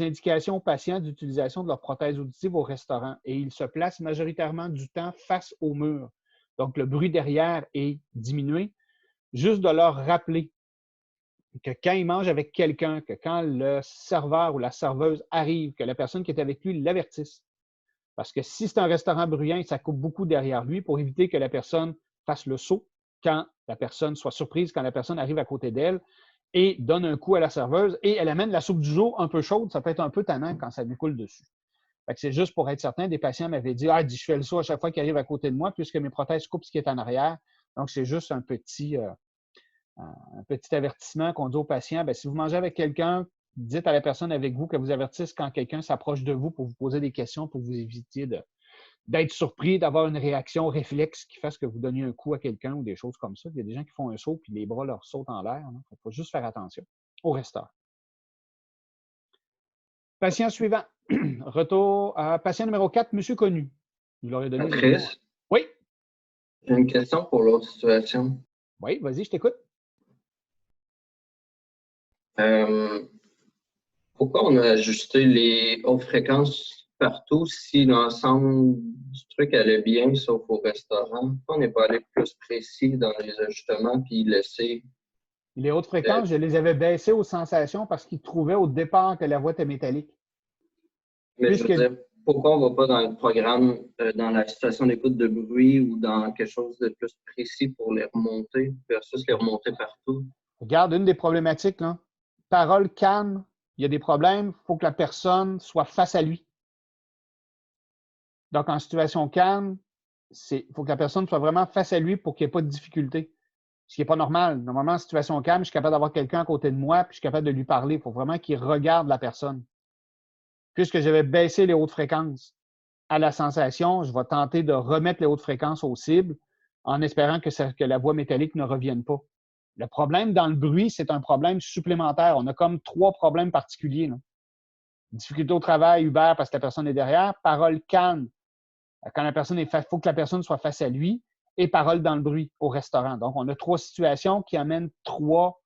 indications aux patients d'utilisation de leur prothèse auditive au restaurant et ils se placent majoritairement du temps face au mur, donc le bruit derrière est diminué, juste de leur rappeler que quand ils mangent avec quelqu'un, que quand le serveur ou la serveuse arrive, que la personne qui est avec lui l'avertisse. Parce que si c'est un restaurant bruyant, ça coupe beaucoup derrière lui pour éviter que la personne fasse le saut quand la personne soit surprise, quand la personne arrive à côté d'elle et donne un coup à la serveuse et elle amène la soupe du jour un peu chaude. Ça peut être un peu tannant quand ça lui coule dessus. C'est juste pour être certain. Des patients m'avaient dit, je fais le saut à chaque fois qu'il arrive à côté de moi puisque mes prothèses coupent ce qui est en arrière. Donc, c'est juste un petit avertissement qu'on dit aux patients. Si vous mangez avec quelqu'un, dites à la personne avec vous qu'elle vous avertisse quand quelqu'un s'approche de vous pour vous poser des questions, pour vous éviter d'être surpris, d'avoir une réaction réflexe qui fasse que vous donniez un coup à quelqu'un ou des choses comme ça. Il y a des gens qui font un saut puis les bras leur sautent en l'air. Il faut juste faire attention au restaurant. Patient suivant. Retour à patient numéro 4, Monsieur Connu. Vous l'aurez donné. Patrice, oui. J'ai une question pour l'autre situation. Oui, vas-y, je t'écoute. Pourquoi on a ajusté les hautes fréquences partout si l'ensemble du truc allait bien, sauf au restaurant? Pourquoi on n'est pas allé plus précis dans les ajustements puis laisser... Les hautes fréquences, je les avais baissées aux sensations parce qu'ils trouvaient au départ que la voix était métallique. Mais je veux dire, pourquoi on ne va pas dans le programme, dans la situation d'écoute de bruit ou dans quelque chose de plus précis pour les remonter versus les remonter partout? Regarde, une des problématiques, là, parole calme, il y a des problèmes, il faut que la personne soit face à lui. Donc, en situation calme, il faut que la personne soit vraiment face à lui pour qu'il n'y ait pas de difficulté. Ce qui n'est pas normal. Normalement, en situation calme, je suis capable d'avoir quelqu'un à côté de moi puis je suis capable de lui parler. Il faut vraiment qu'il regarde la personne. Puisque j'avais baissé les hautes fréquences à la sensation, je vais tenter de remettre les hautes fréquences aux cibles en espérant que la voix métallique ne revienne pas. Le problème dans le bruit, c'est un problème supplémentaire. On a comme 3 problèmes particuliers, là. Difficulté au travail, Uber, parce que la personne est derrière. Parole calme, quand la personne il faut que la personne soit face à lui. Et parole dans le bruit au restaurant. Donc, on a 3 situations qui amènent 3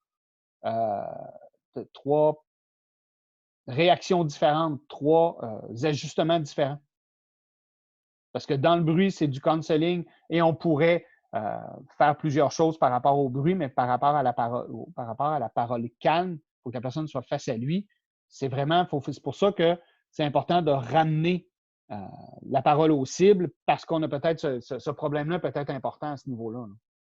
réactions différentes, 3 ajustements différents. Parce que dans le bruit, c'est du counseling et on pourrait faire plusieurs choses par rapport au bruit, mais par rapport à la parole calme, il faut que la personne soit face à lui. C'est pour ça que c'est important de ramener la parole aux cibles parce qu'on a peut-être ce problème-là peut-être important à ce niveau-là.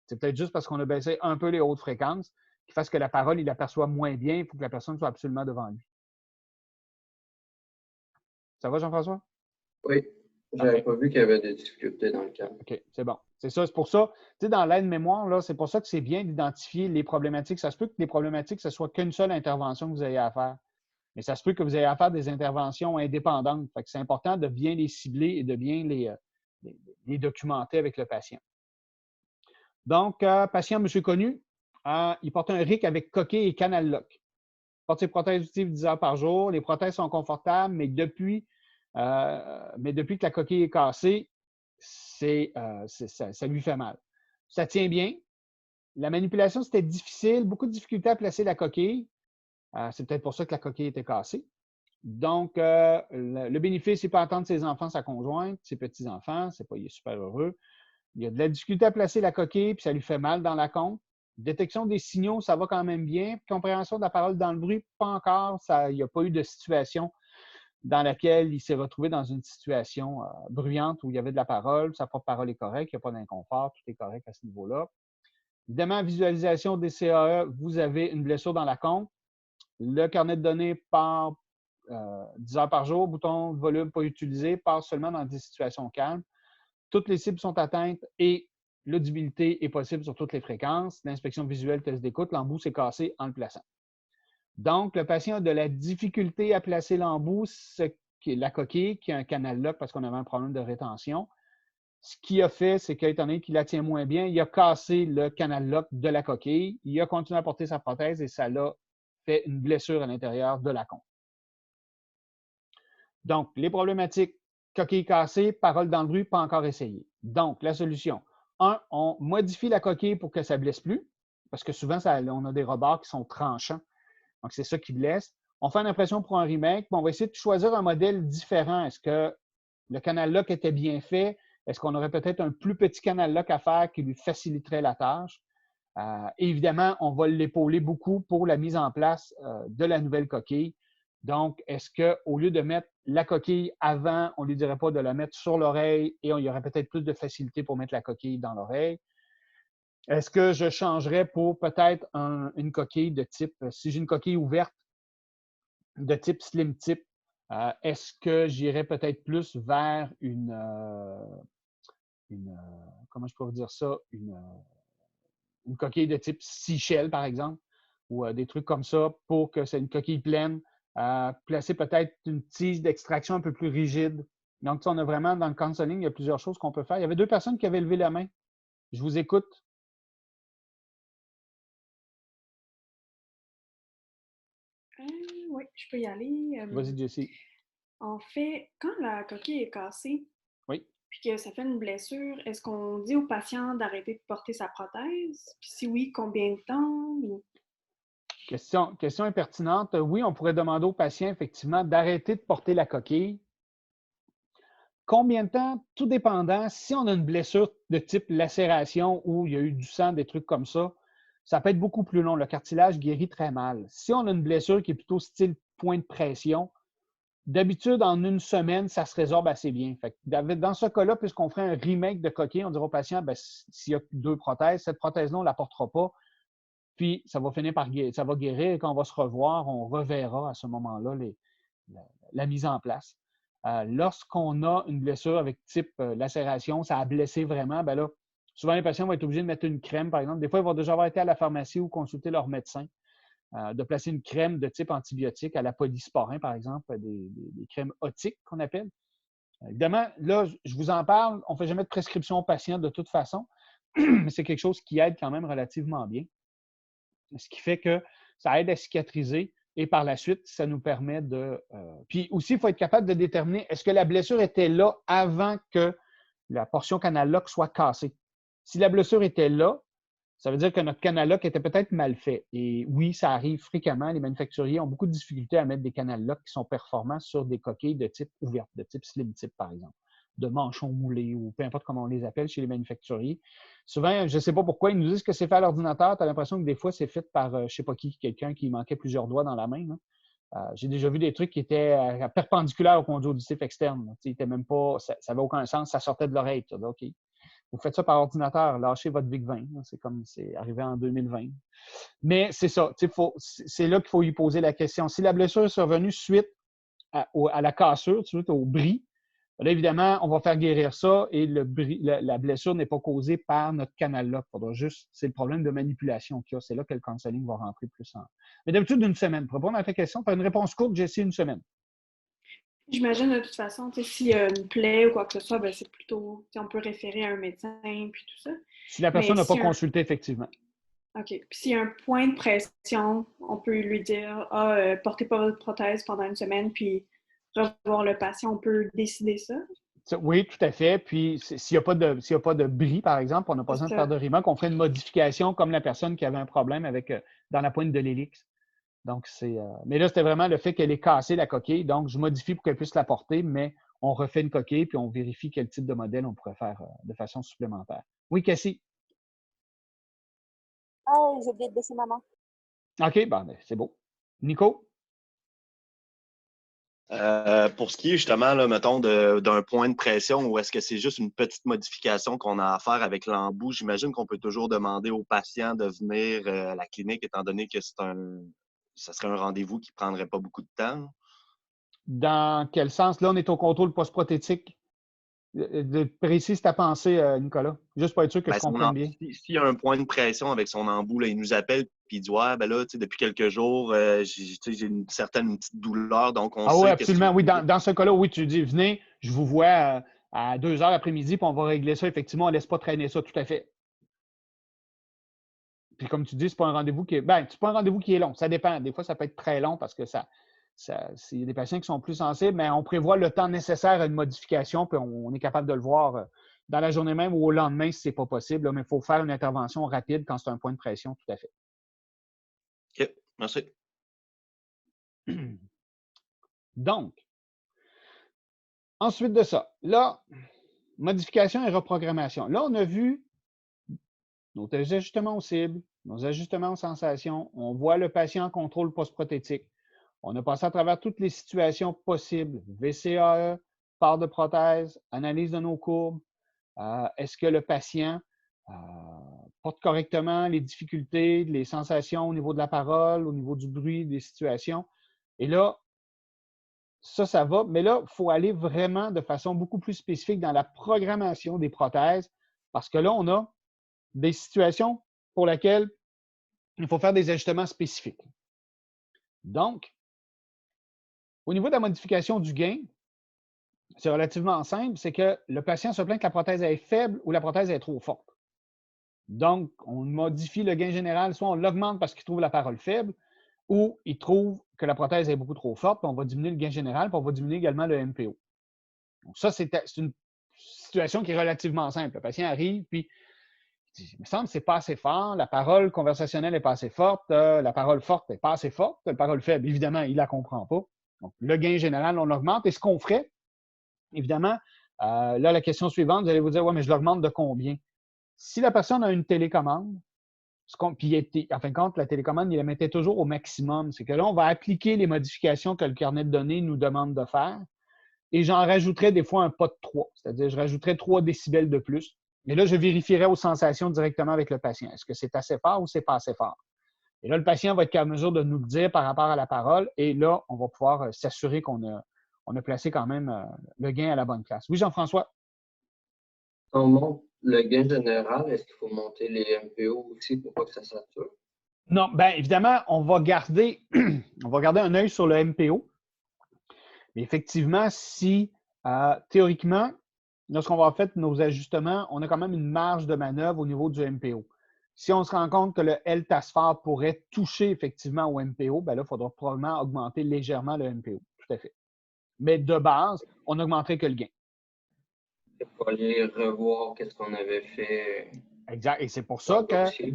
C'est peut-être juste parce qu'on a baissé un peu les hautes fréquences qui fasse que la parole, il l'aperçoit moins bien. Il faut que la personne soit absolument devant lui. Ça va, Jean-François? Oui. J'avais pas vu qu'il y avait des difficultés dans le cadre. OK, c'est bon. C'est ça, c'est pour ça, tu sais, dans l'aide-mémoire, là, c'est pour ça que c'est bien d'identifier les problématiques. Ça se peut que les problématiques, ce soit qu'une seule intervention que vous ayez à faire. Mais ça se peut que vous ayez à faire des interventions indépendantes. Fait que c'est important de bien les cibler et de bien les documenter avec le patient. Donc, patient, monsieur connu, il porte un RIC avec coquille et canal lock. Il porte ses prothèses auditives 10 heures par jour. Les prothèses sont confortables, mais depuis que la coquille est cassée, ça lui fait mal. Ça tient bien. La manipulation, c'était difficile. Beaucoup de difficultés à placer la coquille. C'est peut-être pour ça que la coquille était cassée. Donc, le bénéfice, c'est pas attendre ses enfants, sa conjointe, ses petits-enfants. Il est super heureux. Il y a de la difficulté à placer la coquille, puis ça lui fait mal dans la conque. Détection des signaux, ça va quand même bien. Compréhension de la parole dans le bruit, pas encore. Il n'y a pas eu de situation dans laquelle il s'est retrouvé dans une situation bruyante où il y avait de la parole. Sa propre parole est correcte, il n'y a pas d'inconfort, tout est correct à ce niveau-là. Évidemment, visualisation des CAE, vous avez une blessure dans la conque. Le carnet de données part 10 heures par jour, bouton de volume pas utilisé, part seulement dans des situations calmes. Toutes les cibles sont atteintes et l'audibilité est possible sur toutes les fréquences. L'inspection visuelle, test d'écoute, l'embout s'est cassé en le plaçant. Donc, le patient a de la difficulté à placer l'embout, la coquille, qui a un canal lock parce qu'on avait un problème de rétention. Ce qu'il a fait, c'est qu'étant donné qu'il la tient moins bien, il a cassé le canal lock de la coquille. Il a continué à porter sa prothèse et ça l'a fait une blessure à l'intérieur de la conque. Donc, les problématiques, coquille cassée, parole dans le bruit, pas encore essayé. Donc, la solution. 1, on modifie la coquille pour que ça ne blesse plus, parce que souvent, on a des rebords qui sont tranchants. Donc, c'est ça qui blesse. On fait une impression pour un remake, puis on va essayer de choisir un modèle différent. Est-ce que le canal lock était bien fait? Est-ce qu'on aurait peut-être un plus petit canal lock à faire qui lui faciliterait la tâche? Évidemment, on va l'épauler beaucoup pour la mise en place de la nouvelle coquille. Donc, est-ce qu'au lieu de mettre la coquille avant, on ne lui dirait pas de la mettre sur l'oreille et il y aurait peut-être plus de facilité pour mettre la coquille dans l'oreille? Est-ce que je changerais pour peut-être une coquille de type, si j'ai une coquille ouverte de type slim tip, est-ce que j'irais peut-être plus vers comment je pourrais dire ça, une coquille de type seashell, par exemple, ou des trucs comme ça pour que c'est une coquille pleine. Placer peut-être une tige d'extraction un peu plus rigide. Donc, on a vraiment, dans le counseling, il y a plusieurs choses qu'on peut faire. Il y avait 2 personnes qui avaient levé la main. Je vous écoute. Oui, je peux y aller. Vas-y, Jessie. En fait, quand la coquille est cassée, Oui. puis que ça fait une blessure, est-ce qu'on dit au patient d'arrêter de porter sa prothèse? Puis si oui, combien de temps? Question impertinente. Oui, on pourrait demander au patient, effectivement, d'arrêter de porter la coquille. Combien de temps? Tout dépendant. Si on a une blessure de type lacération où il y a eu du sang, des trucs comme ça, ça peut être beaucoup plus long. Le cartilage guérit très mal. Si on a une blessure qui est plutôt style point de pression, d'habitude, en 1 semaine, ça se résorbe assez bien. Fait que dans ce cas-là, puisqu'on ferait un remake de coquille, on dira au patient, ben, s'il y a 2 prothèses, cette prothèse-là, on ne la portera pas. Puis, ça va finir par guérir. Ça va guérir et quand on va se revoir, on reverra à ce moment-là la mise en place. Lorsqu'on a une blessure avec type lacération, ça a blessé vraiment, ben là, souvent les patients vont être obligés de mettre une crème, par exemple. Des fois, ils vont déjà avoir été à la pharmacie ou consulter leur médecin, de placer une crème de type antibiotique à la polysporin, par exemple, des crèmes otiques qu'on appelle. Évidemment, là, je vous en parle, on ne fait jamais de prescription aux patients de toute façon, mais c'est quelque chose qui aide quand même relativement bien. Ce qui fait que ça aide à cicatriser et par la suite, ça nous permet de… Puis aussi, il faut être capable de déterminer est-ce que la blessure était là avant que la portion canal lock soit cassée. Si la blessure était là, ça veut dire que notre canal lock était peut-être mal fait. Et oui, ça arrive fréquemment. Les manufacturiers ont beaucoup de difficultés à mettre des canal lock qui sont performants sur des coquilles de type ouverte, de type slim tip, par exemple, de manchons moulés ou peu importe comment on les appelle chez les manufacturiers. Souvent, je ne sais pas pourquoi, ils nous disent que c'est fait à l'ordinateur. Tu as l'impression que des fois, c'est fait par, je ne sais pas qui, quelqu'un qui manquait plusieurs doigts dans la main. J'ai déjà vu des trucs qui étaient perpendiculaires au conduit auditif externe. Même pas, ça n'avait aucun sens, ça sortait de l'oreille. OK. Vous faites ça par ordinateur, lâchez votre VIC-20. C'est comme c'est arrivé en 2020. Mais c'est ça, c'est là qu'il faut lui poser la question. Si la blessure est survenue suite à la cassure, suite au bris, Là, évidemment, on va faire guérir ça et la blessure n'est pas causée par notre canal-là. C'est le problème de manipulation qu'il y a. C'est là que le counseling va rentrer plus en. Mais d'habitude, une semaine. Pour répondre à ta question, faire une réponse courte, Jessie, une semaine. J'imagine de toute façon, s'il y a une plaie ou quoi que ce soit, ben, c'est plutôt, on peut référer à un médecin puis tout ça. Si la personne Mais n'a pas si consulté, effectivement. OK. Puis s'il y a un point de pression, on peut lui dire portez pas votre prothèse pendant une semaine, puis revoir le patient, on peut décider ça. Oui, tout à fait. Puis s'il n'y a pas de bris, par exemple, on n'a pas besoin de faire de RIMA, qu'on ferait une modification comme la personne qui avait un problème avec dans la pointe de l'hélix. Donc, mais là, c'était vraiment le fait qu'elle ait cassé la coquille. Donc, je modifie pour qu'elle puisse la porter, mais on refait une coquille puis on vérifie quel type de modèle on pourrait faire de façon supplémentaire. Oui, Cassie? Ah, j'ai oublié de baisser ma main. OK, ben, c'est beau. Nico? Pour ce qui est justement, là, mettons, d'un point de pression ou est-ce que c'est juste une petite modification qu'on a à faire avec l'embout, j'imagine qu'on peut toujours demander au patient de venir à la clinique étant donné que ça serait un rendez-vous qui ne prendrait pas beaucoup de temps. Dans quel sens? Là, on est au contrôle post-prothétique. Précise ta pensée, Nicolas. Juste pour être sûr que je comprenne bien. S'il y a un point de pression avec son embout, là, il nous appelle et il dit ouais, ben là, depuis quelques jours, j'ai une petite douleur, donc on sait oui, absolument. Oui, dans ce cas-là, oui, tu dis venez, je vous vois à 2 heures l'après-midi, puis on va régler ça. Effectivement, on ne laisse pas traîner ça, tout à fait. Puis comme tu dis, c'est pas un rendez-vous qui est. C'est pas un rendez-vous qui est long. Ça dépend. Des fois, ça peut être très long parce que il y a des patients qui sont plus sensibles, mais on prévoit le temps nécessaire à une modification, puis on est capable de le voir dans la journée même ou au lendemain si ce n'est pas possible. Là, mais il faut faire une intervention rapide quand c'est un point de pression, tout à fait. OK, merci. Donc, ensuite de ça, là, modification et reprogrammation. Là, on a vu nos ajustements aux cibles, nos ajustements aux sensations. On voit le patient en contrôle post-prothétique. On a passé à travers toutes les situations possibles. VCAE, part de prothèse, analyse de nos courbes. Est-ce que le patient porte correctement les difficultés, les sensations au niveau de la parole, au niveau du bruit, des situations? Et là, ça va. Mais là, il faut aller vraiment de façon beaucoup plus spécifique dans la programmation des prothèses parce que là, on a des situations pour lesquelles il faut faire des ajustements spécifiques. Donc, au niveau de la modification du gain, c'est relativement simple, c'est que le patient se plaint que la prothèse est faible ou la prothèse est trop forte. Donc, on modifie le gain général, soit on l'augmente parce qu'il trouve la parole faible, ou il trouve que la prothèse est beaucoup trop forte, puis on va diminuer le gain général, puis on va diminuer également le MPO. Donc, ça, c'est une situation qui est relativement simple. Le patient arrive, puis il me semble que ce n'est pas assez fort, la parole conversationnelle n'est pas assez forte, la parole forte n'est pas assez forte, la parole faible, évidemment, il ne la comprend pas. Donc, le gain général, on l'augmente. Et ce qu'on ferait, évidemment, là, la question suivante, vous allez vous dire, oui, mais je l'augmente de combien? Si la personne a une télécommande, puis en fin de compte, la télécommande, il la mettait toujours au maximum. C'est que là, on va appliquer les modifications que le carnet de données nous demande de faire et j'en rajouterais des fois un pas de 3, c'est-à-dire je rajouterais 3 décibels de plus. Et là, je vérifierais aux sensations directement avec le patient. Est-ce que c'est assez fort ou c'est pas assez fort? Et là, le patient va être en mesure de nous le dire par rapport à la parole et là, on va pouvoir s'assurer qu'on a placé quand même le gain à la bonne place. Oui, Jean-François? On monte le gain général, est-ce qu'il faut monter les MPO aussi pour pas que ça sature? Non, bien évidemment, on va garder un œil sur le MPO. Mais effectivement, si théoriquement, lorsqu'on va faire nos ajustements, on a quand même une marge de manœuvre au niveau du MPO. Si on se rend compte que le L-TASFAR pourrait toucher effectivement au MPO, bien là, il faudra probablement augmenter légèrement le MPO. Tout à fait. Mais de base, on n'augmenterait que le gain. Il faut aller revoir qu'est-ce qu'on avait fait. Exact. Et c'est pour ça que,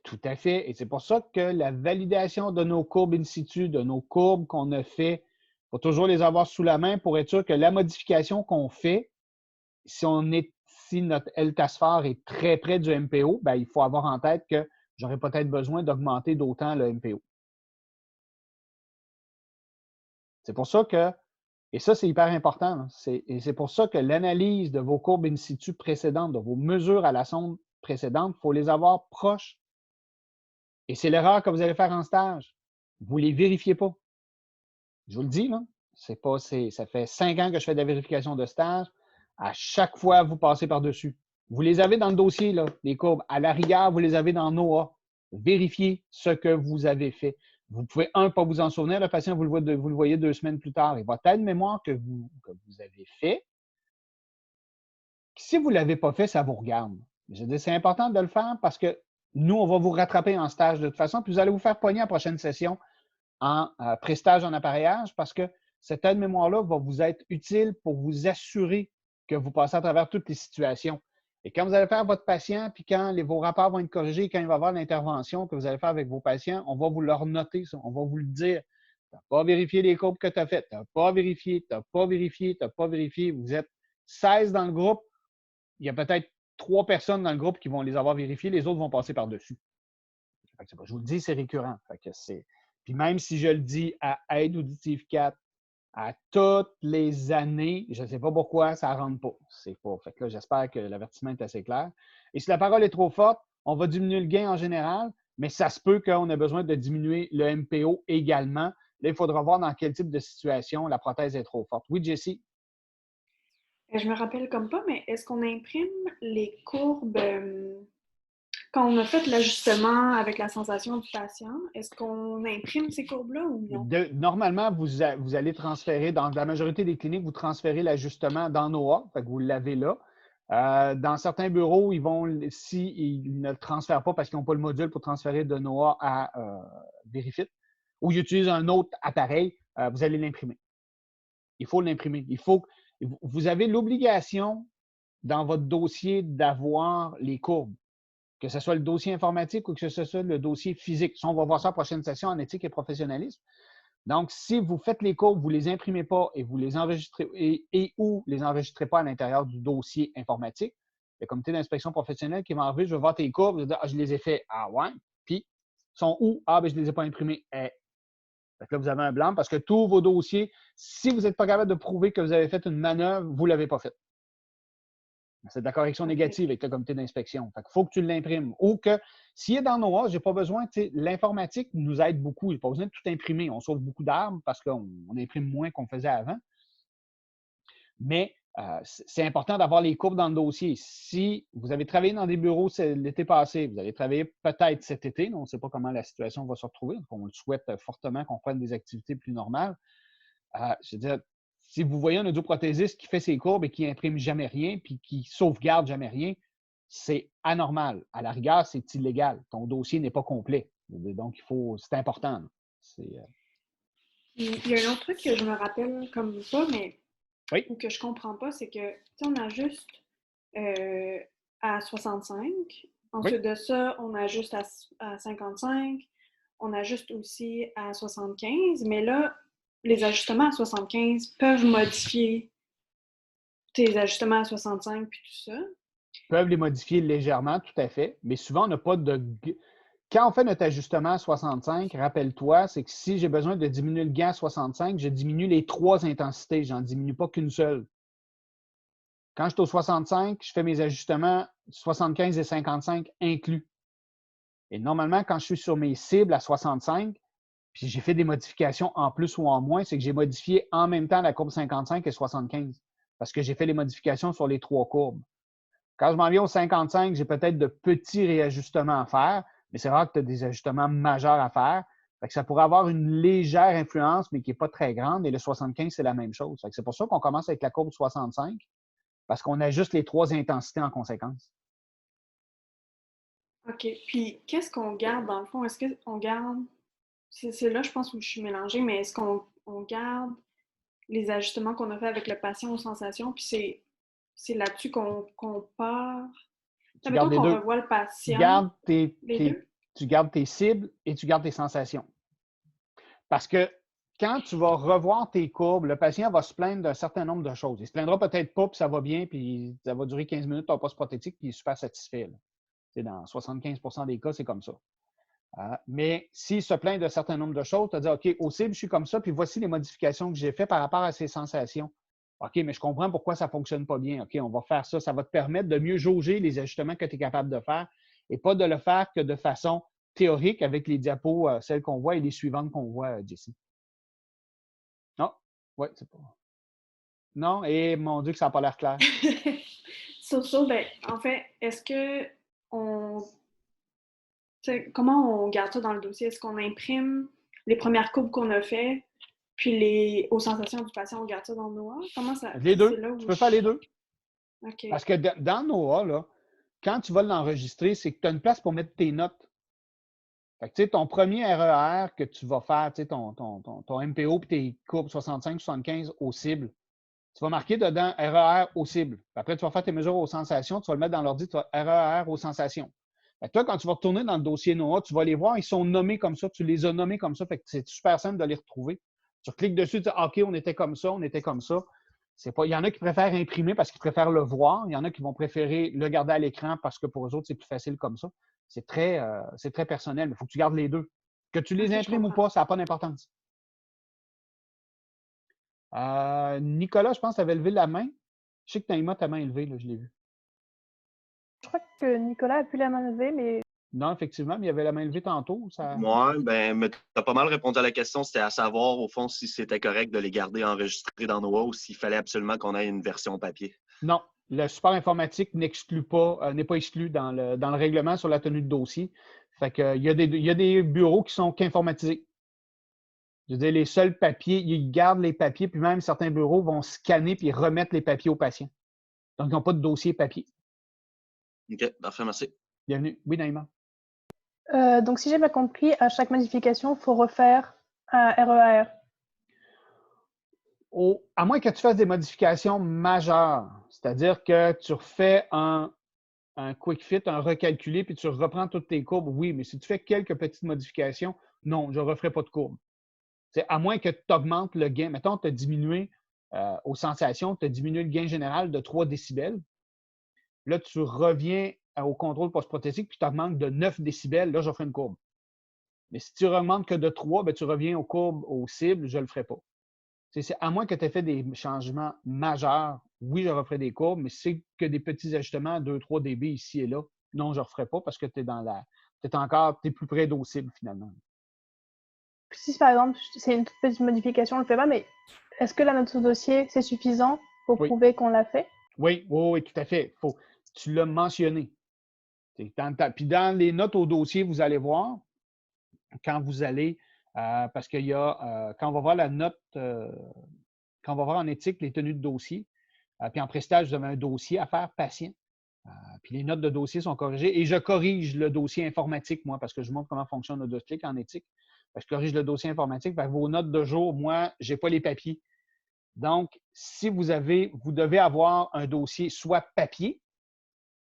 tout à fait, et c'est pour ça que la validation de nos courbes in situ, de nos courbes qu'on a fait, il faut toujours les avoir sous la main pour être sûr que la modification qu'on fait, si notre L-TASFAR est très près du MPO, bien, il faut avoir en tête que j'aurais peut-être besoin d'augmenter d'autant le MPO. C'est pour ça que, et ça, c'est hyper important, et c'est pour ça que l'analyse de vos courbes in situ précédentes, de vos mesures à la sonde précédentes, il faut les avoir proches. Et c'est l'erreur que vous allez faire en stage. Vous ne les vérifiez pas. Je vous le dis, là. Ça fait 5 ans que je fais de la vérification de stage. À chaque fois, vous passez par-dessus. Vous les avez dans le dossier, là, les courbes. À la rigueur, vous les avez dans NOAA. Vérifiez ce que vous avez fait. Vous pouvez, pas vous en souvenir. Le patient, vous le voyez 2 semaines plus tard. Et votre aide-mémoire que vous avez fait, si vous ne l'avez pas fait, ça vous regarde. Je veux dire, c'est important de le faire parce que nous, on va vous rattraper en stage de toute façon, puis vous allez vous faire pogner à la prochaine session en prestage en appareillage parce que cette aide-mémoire-là va vous être utile pour vous assurer que vous passez à travers toutes les situations. Et quand vous allez faire votre patient, puis quand vos rapports vont être corrigés, quand il va y avoir l'intervention que vous allez faire avec vos patients, on va vous leur noter ça, on va vous le dire. Tu n'as pas vérifié les courbes que tu as faites, tu n'as pas vérifié, tu n'as pas vérifié, tu n'as pas vérifié. Vous êtes 16 dans le groupe, il y a peut-être 3 personnes dans le groupe qui vont les avoir vérifiées, les autres vont passer par-dessus. Je vous le dis, c'est récurrent. Puis même si je le dis à Aide Auditive 4 à toutes les années, je ne sais pas pourquoi, ça ne rentre pas. C'est pas. Fait que là, j'espère que l'avertissement est assez clair. Et si la parole est trop forte, on va diminuer le gain en général, mais ça se peut qu'on ait besoin de diminuer le MPO également. Là, il faudra voir dans quel type de situation la prothèse est trop forte. Oui, Jessie? Je me rappelle comme pas, mais est-ce qu'on imprime les courbes quand on a fait l'ajustement avec la sensation du patient? Est-ce qu'on imprime ces courbes-là ou non? Normalement, vous allez transférer, dans la majorité des cliniques, vous transférez l'ajustement dans NOAA, fait que vous l'avez là. Dans certains bureaux, s'ils ne le transfèrent pas parce qu'ils n'ont pas le module pour transférer de NOAA à Verifit, ou ils utilisent un autre appareil, vous allez l'imprimer. Il faut l'imprimer. Vous avez l'obligation dans votre dossier d'avoir les courbes, que ce soit le dossier informatique ou que ce soit le dossier physique. Ça, on va voir ça à la prochaine session en éthique et professionnalisme. Donc, si vous faites les courbes, vous ne les imprimez pas et vous les enregistrez ou les enregistrez pas à l'intérieur du dossier informatique, le comité d'inspection professionnelle qui va enlever, je vais voir tes courbes, je vais dire, je les ai fait. Ah ouais? Puis, sont où? Ah, je ne les ai pas imprimés. Fait que là, vous avez un blanc parce que tous vos dossiers, si vous n'êtes pas capable de prouver que vous avez fait une manœuvre, vous ne l'avez pas faite. C'est de la correction négative avec le comité d'inspection. Il faut que tu l'imprimes. Ou que s'il est dans NOAA, je n'ai pas besoin, l'informatique nous aide beaucoup. Il n'y a pas besoin de tout imprimer. On sauve beaucoup d'arbres parce qu'on imprime moins qu'on faisait avant. Mais c'est important d'avoir les courbes dans le dossier. Si vous avez travaillé dans des bureaux l'été passé, vous avez travaillé peut-être cet été, on ne sait pas comment la situation va se retrouver. On le souhaite fortement qu'on prenne des activités plus normales. Je veux dire, si vous voyez un audioprothésiste qui fait ses courbes et qui n'imprime jamais rien, puis qui sauvegarde jamais rien, c'est anormal. À la rigueur, c'est illégal. Ton dossier n'est pas complet. Donc, c'est important. Il y a un autre truc que je me rappelle comme ça, mais ou que je comprends pas, c'est que on ajuste à 65. Ensuite de ça, on ajuste à 55. On ajuste aussi à 75. Mais là, les ajustements à 75 peuvent modifier tes ajustements à 65 puis tout ça. Ils peuvent les modifier légèrement, tout à fait. Mais souvent, on n'a pas de... Quand on fait notre ajustement à 65, rappelle-toi, c'est que si j'ai besoin de diminuer le gain à 65, je diminue les 3 intensités. Je n'en diminue pas qu'une seule. Quand je suis au 65, je fais mes ajustements 75 et 55 inclus. Et normalement, quand je suis sur mes cibles à 65, puis j'ai fait des modifications en plus ou en moins, c'est que j'ai modifié en même temps la courbe 55 et 75 parce que j'ai fait les modifications sur les 3 courbes. Quand je m'en viens au 55, j'ai peut-être de petits réajustements à faire, mais c'est rare que tu as des ajustements majeurs à faire. Fait que ça pourrait avoir une légère influence, mais qui n'est pas très grande. Et le 75, c'est la même chose. Fait que c'est pour ça qu'on commence avec la courbe 65, parce qu'on ajuste les 3 intensités en conséquence. OK. Puis, qu'est-ce qu'on garde dans le fond? Est-ce qu'on garde... C'est là, je pense, où je suis mélangée, mais est-ce qu'on garde les ajustements qu'on a fait avec le patient aux sensations, puis c'est là-dessus qu'on part? Mettons qu'on revoit le patient. Tu gardes tes cibles et tu gardes tes sensations. Parce que quand tu vas revoir tes courbes, le patient va se plaindre d'un certain nombre de choses. Il ne se plaindra peut-être pas, puis ça va bien, puis ça va durer 15 minutes, tu n'as pas ce prothétique, puis il est super satisfait. Dans 75 % des cas, c'est comme ça. Mais s'il se plaint d'un certain nombre de choses, tu vas dire, OK, au cible, je suis comme ça, puis voici les modifications que j'ai faites par rapport à ces sensations. OK, mais je comprends pourquoi ça ne fonctionne pas bien. OK, on va faire ça. Ça va te permettre de mieux jauger les ajustements que tu es capable de faire et pas de le faire que de façon théorique avec les diapos, celles qu'on voit et les suivantes qu'on voit, Jessie. Non? Oui, c'est pas. Non, et mon Dieu, que ça n'a pas l'air clair. Ben, en fait, comment on garde ça dans le dossier? Est-ce qu'on imprime les premières courbes qu'on a faites, puis aux sensations du patient, on garde ça dans Noah? Comment ça? Les deux. C'est là où Tu peux faire les deux. OK. Parce que dans Noah, là, quand tu vas l'enregistrer, c'est que tu as une place pour mettre tes notes. Fait que, ton premier RER que tu vas faire, ton MPO et tes courbes 65-75 au cible, tu vas marquer dedans RER au cible. Puis après, tu vas faire tes mesures aux sensations, tu vas le mettre dans l'ordi, tu vas RER aux sensations. Fait que toi, quand tu vas retourner dans le dossier Noah, tu vas les voir, ils sont nommés comme ça, tu les as nommés comme ça, fait que c'est super simple de les retrouver. Tu cliques dessus, tu dis OK, on était comme ça, on était comme ça. Il y en a qui préfèrent imprimer parce qu'ils préfèrent le voir. Il y en a qui vont préférer le garder à l'écran parce que pour eux autres, c'est plus facile comme ça. C'est très personnel, mais il faut que tu gardes les deux. Que tu les imprimes ou pas, ça n'a pas d'importance. Nicolas, je pense que tu avais levé la main. Je sais que Naïma, ta main élevée, là, je l'ai vu. Je crois que Nicolas a pu la main levée, mais... Non, effectivement, mais il y avait la main levée tantôt. Ça... Oui, ben, tu as pas mal répondu à la question. C'était à savoir, au fond, si c'était correct de les garder enregistrés dans Noah ou s'il fallait absolument qu'on ait une version papier. Non, le support informatique n'est pas exclu dans le règlement sur la tenue de dossier. Fait que, il y a des bureaux qui sont qu'informatisés. Je veux dire, les seuls papiers, ils gardent les papiers, puis même certains bureaux vont scanner puis remettre les papiers aux patients. Donc, ils n'ont pas de dossier papier. OK, parfait, merci. Bienvenue. Oui, Naïma. Donc, si j'ai bien compris, à chaque modification, il faut refaire un RER. À moins que tu fasses des modifications majeures, c'est-à-dire que tu refais un quick fit, un recalculé, puis tu reprends toutes tes courbes, oui, mais si tu fais quelques petites modifications, non, je ne referai pas de courbe. C'est à moins que tu augmentes le gain. Mettons, tu as diminué aux sensations, tu as diminué le gain général de 3 décibels. Là, tu reviens au contrôle post-prothétique, puis tu augmentes de 9 décibels, là, je ferai une courbe. Mais si tu augmentes que de 3, ben, tu reviens aux courbes, aux cibles, je ne le ferai pas. C'est à moins que tu aies fait des changements majeurs, oui, je referai des courbes, mais si c'est que des petits ajustements, 2-3 dB ici et là, non, je ne referai pas parce que tu es plus près d'aux cibles finalement. Si par exemple, c'est une toute petite modification, on ne le fait pas, mais est-ce que la note au dossier, c'est suffisant pour prouver qu'on l'a fait? Oui, tout à fait. Tu l'as mentionné. Puis dans les notes au dossier, vous allez voir, quand vous allez, parce qu'il y a, quand on va voir la note, quand on va voir en éthique les tenues de dossier, puis en prestage, vous avez un dossier à faire patient. Puis les notes de dossier sont corrigées. Et je corrige le dossier informatique, moi, parce que je montre comment fonctionne le dossier en éthique. Je corrige le dossier informatique. Vos notes de jour, moi, je n'ai pas les papiers. Donc, si vous devez avoir un dossier soit papier,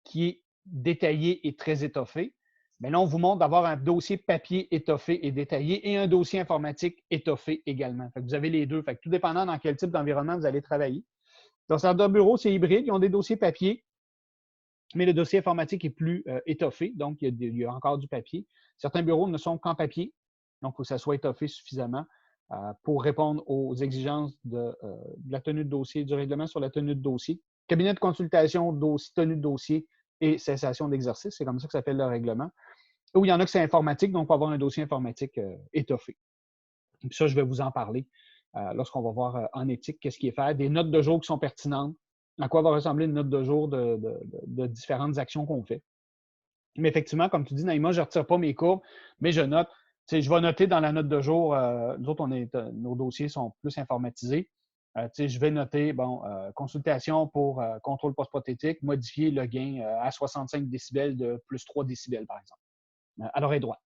qui est détaillé et très étoffé. Mais là, on vous montre d'avoir un dossier papier étoffé et détaillé et un dossier informatique étoffé également. Fait que vous avez les deux. Fait que tout dépendant dans quel type d'environnement vous allez travailler. Dans certains bureaux, c'est hybride. Ils ont des dossiers papier, mais le dossier informatique est plus étoffé. Donc, il y a encore du papier. Certains bureaux ne sont qu'en papier. Donc, il faut que ça soit étoffé suffisamment pour répondre aux exigences de la tenue de dossier, du règlement sur la tenue de dossier. Cabinet de consultation, tenue de dossier et cessation d'exercice. C'est comme ça que s'appelle le règlement. Ou il y en a que c'est informatique, donc on va avoir un dossier informatique étoffé. Puis ça, je vais vous en parler lorsqu'on va voir en éthique qu'est-ce qui est fait. Des notes de jour qui sont pertinentes. À quoi va ressembler une note de jour de différentes actions qu'on fait. Mais effectivement, comme tu dis, Naïma, je ne retire pas mes courbes, mais je note. Je vais noter dans la note de jour, nous autres, nos dossiers sont plus informatisés. Je vais noter, consultation pour contrôle post-prothétique, modifier le gain à 65 décibels de plus 3 décibels, par exemple, à l'oreille droite.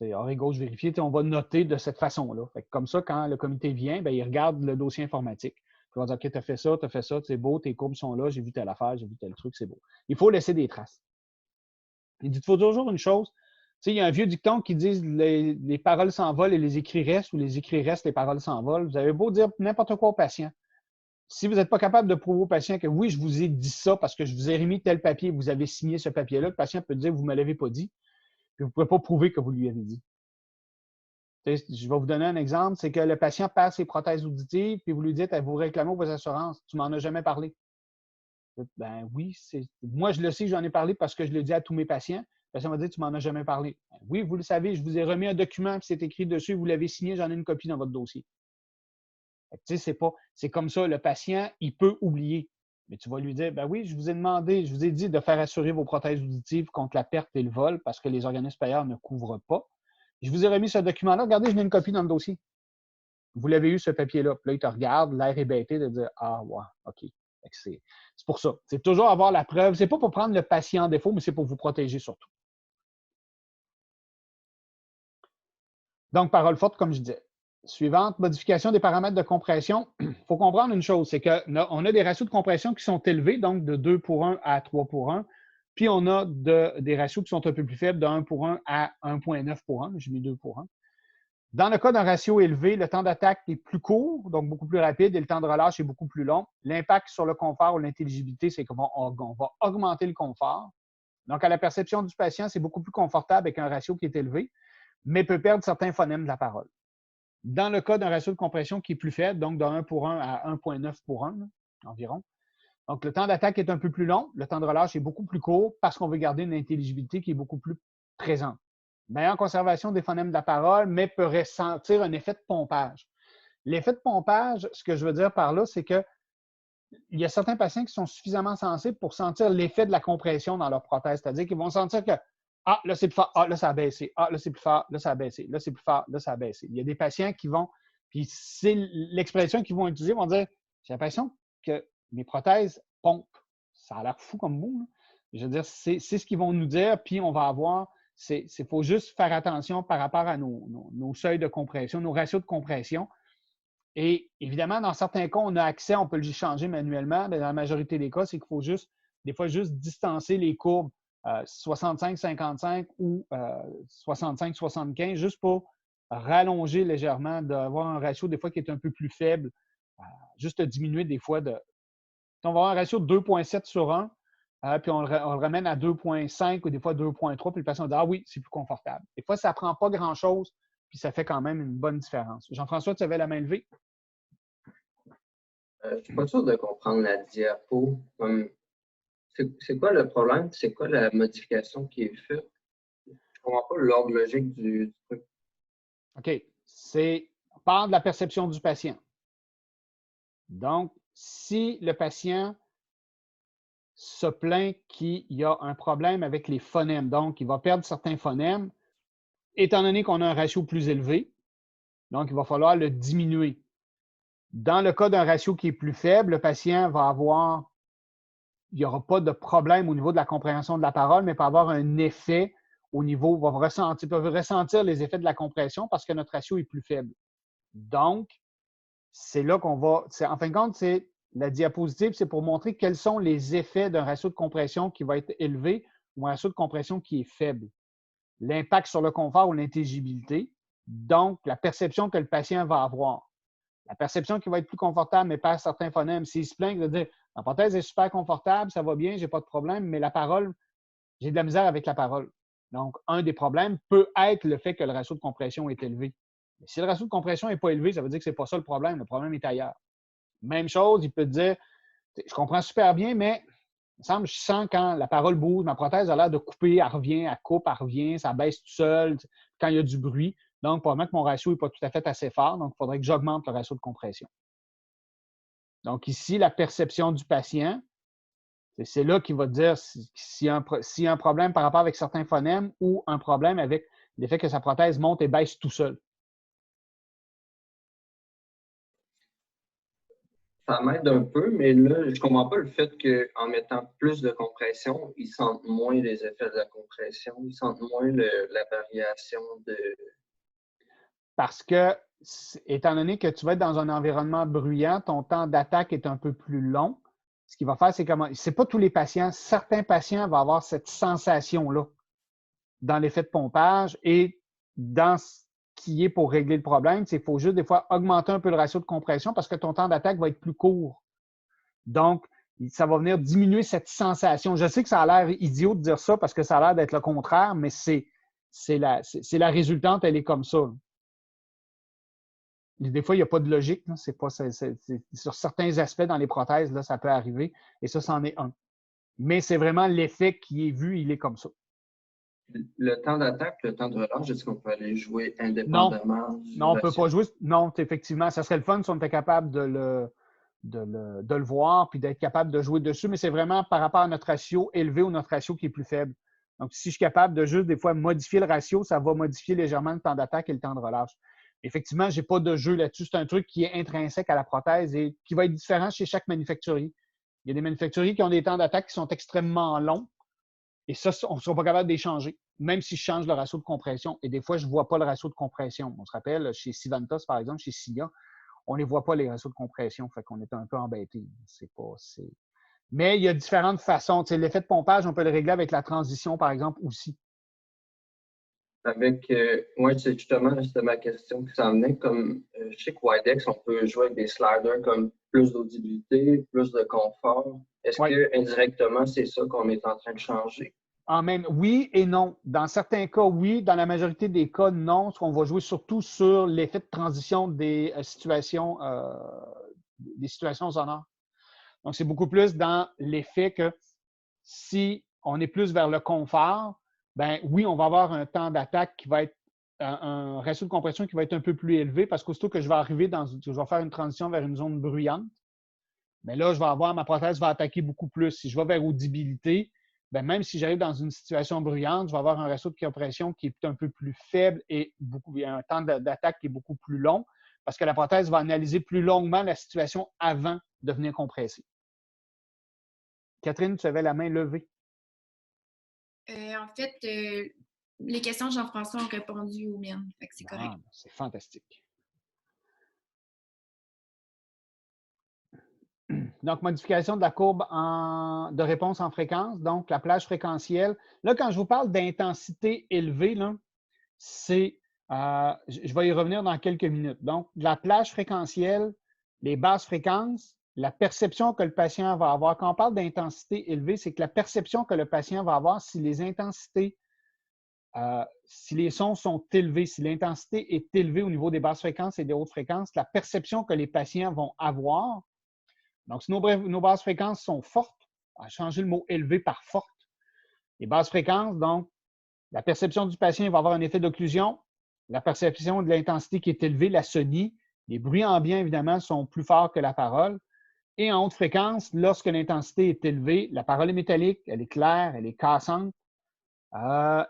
Oreille gauche vérifiée, on va noter de cette façon-là. Comme ça, quand le comité vient, il regarde le dossier informatique. Il va dire, OK, tu as fait ça, c'est beau, tes courbes sont là, j'ai vu telle affaire, j'ai vu tel truc, c'est beau. Il faut laisser des traces. Il dit, il faut toujours une chose. Il y a un vieux dicton qui dit les paroles s'envolent et les écrits restent, ou les écrits restent, les paroles s'envolent. Vous avez beau dire n'importe quoi au patient. Si vous n'êtes pas capable de prouver au patient que oui, je vous ai dit ça parce que je vous ai remis tel papier, vous avez signé ce papier-là, le patient peut dire vous ne me l'avez pas dit, puis vous ne pouvez pas prouver que vous lui avez dit. Je vais vous donner un exemple, c'est que le patient perd ses prothèses auditives, puis vous lui dites, vous réclamez vos assurances, tu m'en as jamais parlé. Ben oui, moi je le sais, j'en ai parlé parce que je le dis à tous mes patients. Le patient m'a dit, tu m'en as jamais parlé. Ben oui, vous le savez, je vous ai remis un document, puis c'est écrit dessus, vous l'avez signé, j'en ai une copie dans votre dossier. C'est comme ça, le patient, il peut oublier. Mais tu vas lui dire, ben oui, je vous ai demandé, je vous ai dit de faire assurer vos prothèses auditives contre la perte et le vol parce que les organismes payeurs ne couvrent pas. Je vous ai remis ce document-là. Regardez, je mets une copie dans le dossier. Vous l'avez eu, ce papier-là. Puis là, il te regarde, l'air hébété de dire, ah, ouais, OK. C'est pour ça. C'est toujours avoir la preuve. C'est pas pour prendre le patient en défaut, mais c'est pour vous protéger surtout. Donc, parole forte, comme je disais. Suivante, modification des paramètres de compression. Il faut comprendre une chose, c'est qu'on a des ratios de compression qui sont élevés, donc de 2:1 à 3:1. Puis on a des ratios qui sont un peu plus faibles, de 1:1 à 1,9:1. J'ai mis 2:1. Dans le cas d'un ratio élevé, le temps d'attaque est plus court, donc beaucoup plus rapide, et le temps de relâche est beaucoup plus long. L'impact sur le confort ou l'intelligibilité, c'est qu'on va augmenter le confort. Donc, à la perception du patient, c'est beaucoup plus confortable avec un ratio qui est élevé, mais peut perdre certains phonèmes de la parole. Dans le cas d'un ratio de compression qui est plus faible, donc de 1:1 à 1,9:1 environ, donc le temps d'attaque est un peu plus long, le temps de relâche est beaucoup plus court parce qu'on veut garder une intelligibilité qui est beaucoup plus présente. Meilleure conservation des phonèmes de la parole, mais peut ressentir un effet de pompage. L'effet de pompage, ce que je veux dire par là, c'est qu'il y a certains patients qui sont suffisamment sensibles pour sentir l'effet de la compression dans leur prothèse. C'est-à-dire qu'ils vont sentir que ah, là, c'est plus fort, ah, là, ça a baissé, ah, là, c'est plus fort, là, ça a baissé, là, c'est plus fort, là, ça a baissé. Il y a des patients qui vont, puis c'est l'expression qu'ils vont utiliser, ils vont dire j'ai l'impression que mes prothèses pompent. Ça a l'air fou comme mot. Je veux dire, c'est ce qu'ils vont nous dire, puis on va avoir. Il faut juste faire attention par rapport à nos seuils de compression, nos ratios de compression. Et évidemment, dans certains cas, on a accès, on peut le changer manuellement, mais dans la majorité des cas, c'est qu'il faut des fois, juste distancer les courbes 65-55 ou 65-75, juste pour rallonger légèrement, d'avoir un ratio des fois qui est un peu plus faible, juste diminuer des fois on va avoir un ratio de 2,7 sur 1. Puis on le ramène à 2,5 ou des fois 2,3, puis le patient dit ah oui, c'est plus confortable. Des fois, ça ne prend pas grand-chose, puis ça fait quand même une bonne différence. Jean-François, tu avais la main levée? Je ne suis pas sûr de comprendre la diapo. C'est quoi le problème? C'est quoi la modification qui est faite? Je ne comprends pas l'ordre logique du truc. OK. On parle de la perception du patient. Donc, si le patient se plaint qu'il y a un problème avec les phonèmes. Donc, il va perdre certains phonèmes, étant donné qu'on a un ratio plus élevé. Donc, il va falloir le diminuer. Dans le cas d'un ratio qui est plus faible, le patient va avoir, il n'y aura pas de problème au niveau de la compréhension de la parole, mais peut avoir un effet au niveau, peut ressentir les effets de la compression parce que notre ratio est plus faible. Donc, c'est là qu'on va, en fin de compte, c'est la diapositive, c'est pour montrer quels sont les effets d'un ratio de compression qui va être élevé ou un ratio de compression qui est faible. L'impact sur le confort ou l'intelligibilité, donc la perception que le patient va avoir. La perception qui va être plus confortable, mais perd certains phonèmes. S'il se plaint de dire « ma prothèse est super confortable, ça va bien, je n'ai pas de problème, mais la parole, j'ai de la misère avec la parole. » Donc, un des problèmes peut être le fait que le ratio de compression est élevé. Mais si le ratio de compression n'est pas élevé, ça veut dire que ce n'est pas ça le problème est ailleurs. Même chose, il peut te dire, je comprends super bien, mais il me semble que je sens quand la parole bouge, ma prothèse a l'air de couper, elle revient, elle coupe, elle revient, ça baisse tout seul quand il y a du bruit. Donc, probablement que mon ratio n'est pas tout à fait assez fort, donc il faudrait que j'augmente le ratio de compression. Donc, ici, la perception du patient, c'est là qu'il va te dire s'il y a un problème par rapport avec certains phonèmes ou un problème avec l'effet que sa prothèse monte et baisse tout seul. Ça m'aide un peu, mais là, je ne comprends pas le fait qu'en mettant plus de compression, ils sentent moins les effets de la compression, ils sentent moins la variation de... Parce que, étant donné que tu vas être dans un environnement bruyant, ton temps d'attaque est un peu plus long. Ce qu'il va faire, c'est comment... Ce n'est pas tous les patients. Certains patients vont avoir cette sensation-là dans l'effet de pompage et dans qui est pour régler le problème, c'est qu'il faut juste des fois augmenter un peu le ratio de compression parce que ton temps d'attaque va être plus court. Donc, ça va venir diminuer cette sensation. Je sais que ça a l'air idiot de dire ça parce que ça a l'air d'être le contraire, mais c'est la résultante, elle est comme ça. Des fois, il n'y a pas de logique. Sur certains aspects dans les prothèses, là, ça peut arriver et ça, c'en est un. Mais c'est vraiment l'effet qui est vu, il est comme ça. Le temps d'attaque, le temps de relâche, est-ce qu'on peut aller jouer indépendamment du Non, on ne peut ratio? pas jouer. Non, effectivement, ça serait le fun si on était capable de le voir puis d'être capable de jouer dessus, mais c'est vraiment par rapport à notre ratio élevé ou notre ratio qui est plus faible. Donc, si je suis capable de juste des fois modifier le ratio, ça va modifier légèrement le temps d'attaque et le temps de relâche. Effectivement, je n'ai pas de jeu là-dessus. C'est un truc qui est intrinsèque à la prothèse et qui va être différent chez chaque manufacturier. Il y a des manufacturiers qui ont des temps d'attaque qui sont extrêmement longs et ça, on ne sera pas capable d'échanger, même si je change le ratio de compression. Et des fois, je ne vois pas le ratio de compression. On se rappelle, chez Sivantos, par exemple, chez SIA, on ne les voit pas, les ratios de compression. Fait qu'on est un peu embêté. Mais il y a différentes façons. Tu sais, l'effet de pompage, on peut le régler avec la transition, par exemple, aussi. Oui, c'est justement, c'était ma question qui s'en venait. Comme chez Widex, on peut jouer avec des sliders comme plus d'audibilité, plus de confort. Est-ce que indirectement, c'est ça qu'on est en train de changer? Oui et non. Dans certains cas, oui. Dans la majorité des cas, non. Parce qu'on va jouer surtout sur l'effet de transition des situations sonores. Donc, c'est beaucoup plus dans l'effet que si on est plus vers le confort, ben oui, on va avoir un temps d'attaque qui va être un ratio de compression qui va être un peu plus élevé parce qu'aussitôt que je vais faire une transition vers une zone bruyante, bien là, ma prothèse va attaquer beaucoup plus. Si je vais vers audibilité, bien, même si j'arrive dans une situation bruyante, je vais avoir un ratio de compression qui est un peu plus faible et un temps d'attaque qui est beaucoup plus long parce que la prothèse va analyser plus longuement la situation avant de venir compresser. Catherine, tu avais la main levée. En fait, les questions de Jean-François ont répondu aux miennes. C'est correct. C'est fantastique. Donc, modification de la courbe de réponse en fréquence, donc la plage fréquentielle. Là, quand je vous parle d'intensité élevée, là, je vais y revenir dans quelques minutes. Donc, la plage fréquentielle, les basses fréquences, la perception que le patient va avoir. Quand on parle d'intensité élevée, c'est que la perception que le patient va avoir si les intensités, si les sons sont élevés, si l'intensité est élevée au niveau des basses fréquences et des hautes fréquences, la perception que les patients vont avoir. Donc, si nos basses fréquences sont fortes, on va changer le mot élevé par forte. Les basses fréquences, donc, la perception du patient va avoir un effet d'occlusion. La perception de l'intensité qui est élevée, la sonie. Les bruits ambiants, évidemment, sont plus forts que la parole. Et en haute fréquence, lorsque l'intensité est élevée, la parole est métallique, elle est claire, elle est cassante.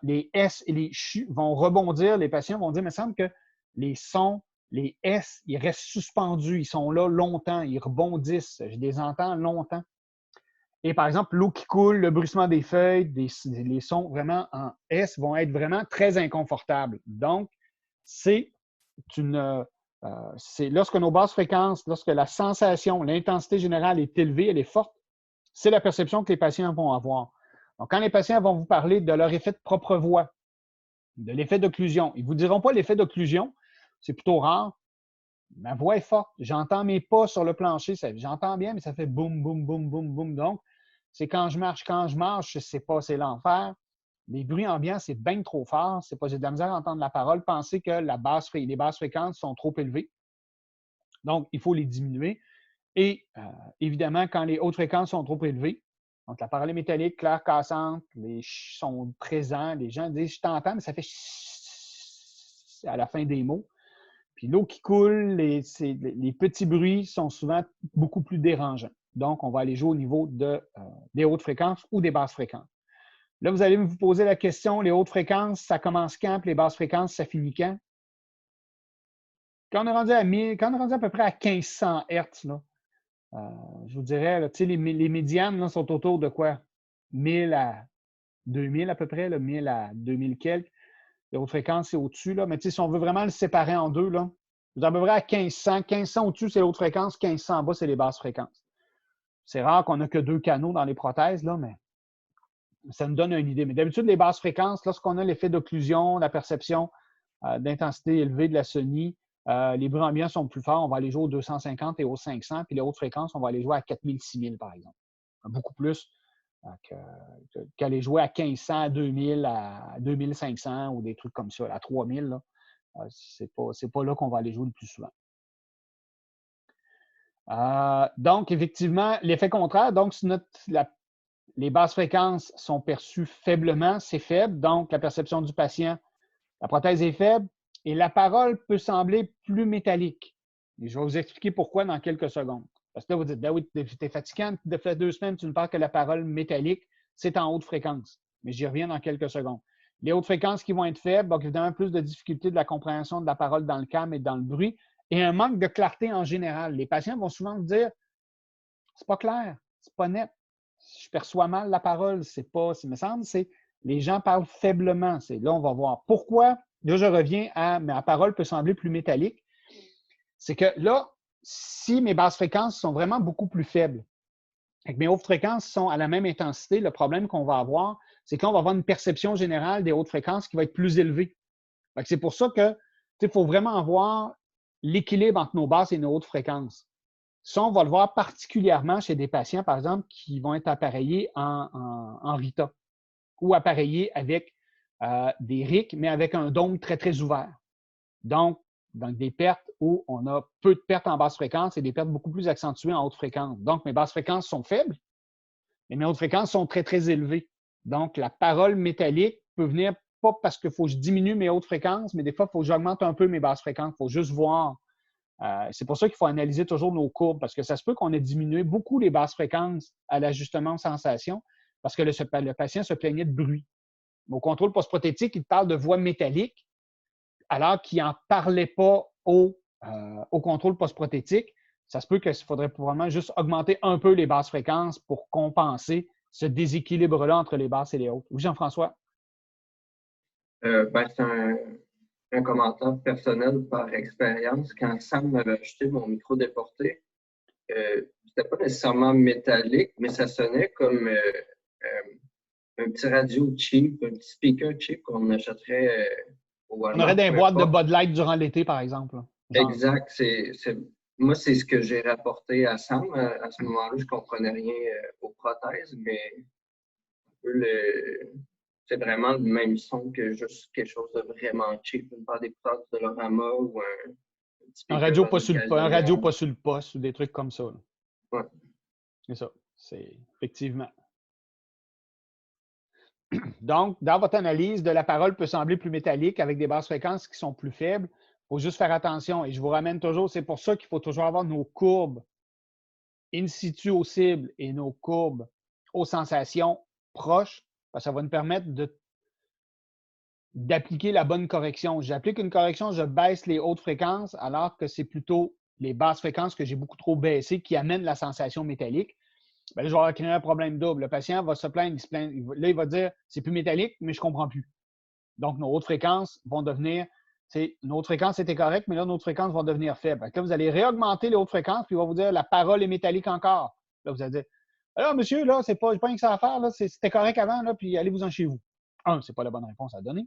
Les S et les CHU vont rebondir. Les patients vont dire, il me semble que les sons, les S, ils restent suspendus. Ils sont là longtemps. Ils rebondissent. Je les entends longtemps. Et par exemple, l'eau qui coule, le bruissement des feuilles, les sons vraiment en S vont être vraiment très inconfortables. Donc, c'est lorsque nos basses fréquences, lorsque la sensation, l'intensité générale est élevée, elle est forte, c'est la perception que les patients vont avoir. Donc, quand les patients vont vous parler de leur effet de propre voix, de l'effet d'occlusion, ils ne vous diront pas l'effet d'occlusion, c'est plutôt rare. Ma voix est forte, j'entends mes pas sur le plancher, j'entends bien, mais ça fait boum, boum, boum, boum, boum. Donc, c'est quand je marche, c'est l'enfer. Les bruits ambiants, c'est bien trop fort. J'ai de la misère à entendre la parole. Pensez que les basses fréquences sont trop élevées. Donc, il faut les diminuer. Et évidemment, quand les hautes fréquences sont trop élevées, donc la parole est métallique, claire, cassante, les sont présents, les gens disent « je t'entends », mais ça fait à la fin des mots. Puis l'eau qui coule, les petits bruits sont souvent beaucoup plus dérangeants. Donc, on va aller jouer au niveau des hautes fréquences ou des basses fréquences. Là, vous allez vous poser la question, les hautes fréquences, ça commence quand? Puis les basses fréquences, ça finit quand? Quand on est rendu à peu près à 1500 Hz, là, je vous dirais, là, les médianes là, sont autour de quoi? 1000 à 2000 à peu près, là, 1000 à 2000 quelques. Les hautes fréquences, c'est au-dessus. Là. Mais si on veut vraiment le séparer en deux, là, vous êtes à peu près à 1500. 1500 au-dessus, c'est les hautes fréquences. 1500 en bas, c'est les basses fréquences. C'est rare qu'on n'a que 2 canaux dans les prothèses, là, mais ça nous donne une idée. Mais d'habitude, les basses fréquences, lorsqu'on a l'effet d'occlusion, la perception d'intensité élevée de la sonie, les bruits ambiants sont plus forts. On va aller jouer aux 250 et aux 500. Puis les hautes fréquences, on va aller jouer à 4000, 6000, par exemple. Beaucoup plus qu'aller jouer à 1500, à 2000, à 2500 ou des trucs comme ça. À 3000, là, c'est pas là qu'on va aller jouer le plus souvent. Donc, effectivement, l'effet contraire, donc, les basses fréquences sont perçues faiblement, c'est faible, donc la perception du patient, la prothèse est faible et la parole peut sembler plus métallique. Et je vais vous expliquer pourquoi dans quelques secondes. Parce que là, vous dites, ben oui, t'es fatiguant, ça fait 2 semaines, tu me parles que la parole métallique, c'est en haute fréquence. Mais j'y reviens dans quelques secondes. Les hautes fréquences qui vont être faibles, donc évidemment, plus de difficultés de la compréhension de la parole dans le calme et dans le bruit, et un manque de clarté en général. Les patients vont souvent vous dire, c'est pas clair, c'est pas net, je perçois mal la parole, c'est pas, il me semble, c'est les gens parlent faiblement. Là, on va voir pourquoi. Là, je reviens à ma parole peut sembler plus métallique. C'est que là, si mes basses fréquences sont vraiment beaucoup plus faibles et que mes hautes fréquences sont à la même intensité, le problème qu'on va avoir, c'est qu'on va avoir une perception générale des hautes fréquences qui va être plus élevée. C'est pour ça que il faut vraiment avoir l'équilibre entre nos basses et nos hautes fréquences. Ça, on va le voir particulièrement chez des patients, par exemple, qui vont être appareillés en RITA ou appareillés avec des RIC, mais avec un dôme très, très ouvert. Donc, des pertes où on a peu de pertes en basse fréquence et des pertes beaucoup plus accentuées en haute fréquence. Donc, mes basses fréquences sont faibles, mais mes hautes fréquences sont très, très élevées. Donc, la parole métallique peut venir pas parce qu'il faut que je diminue mes hautes fréquences, mais des fois, il faut que j'augmente un peu mes basses fréquences. Il faut juste voir. C'est pour ça qu'il faut analyser toujours nos courbes, parce que ça se peut qu'on ait diminué beaucoup les basses fréquences à l'ajustement de sensation, parce que le patient se plaignait de bruit. Au contrôle post-prothétique, il parle de voix métallique, alors qu'il n'en parlait pas au contrôle post-prothétique. Ça se peut qu'il faudrait probablement juste augmenter un peu les basses fréquences pour compenser ce déséquilibre-là entre les basses et les hautes. Oui, Jean-François? C'est un commentaire personnel par expérience. Quand Sam m'avait acheté mon micro déporté, c'était pas nécessairement métallique, mais ça sonnait comme un petit radio cheap, un petit speaker cheap qu'on achèterait au Walmart. On aurait des boîtes de Bud Light durant l'été, par exemple. Exact. Moi, c'est ce que j'ai rapporté à Sam. À ce moment-là, je ne comprenais rien aux prothèses, mais c'est vraiment le même son que juste quelque chose de vraiment cheap. Une paire d'écouteurs de Dolorama ou un radio pas sur le poste ou des trucs comme ça. Ouais. C'est ça. C'est effectivement. Donc, dans votre analyse, de la parole peut sembler plus métallique avec des basses fréquences qui sont plus faibles. Il faut juste faire attention. Et je vous ramène toujours, c'est pour ça qu'il faut toujours avoir nos courbes in situ aux cibles et nos courbes aux sensations proches, parce que ça va nous permettre d'appliquer la bonne correction. J'applique une correction, je baisse les hautes fréquences, alors que c'est plutôt les basses fréquences que j'ai beaucoup trop baissées qui amènent la sensation métallique. Bien là, je vais créer un problème double. Le patient va se plaindre, là, il va dire c'est plus métallique, mais je ne comprends plus. Donc, nos hautes fréquences vont devenir, nos hautes fréquences étaient correctes, mais là, nos hautes fréquences vont devenir faibles. Donc, là, vous allez réaugmenter les hautes fréquences, puis il va vous dire la parole est métallique encore. Là, vous allez dire alors, monsieur, là, c'est pas rien que ça à faire, là, c'était correct avant, là, puis allez-vous-en chez vous. Un, ce n'est pas la bonne réponse à donner.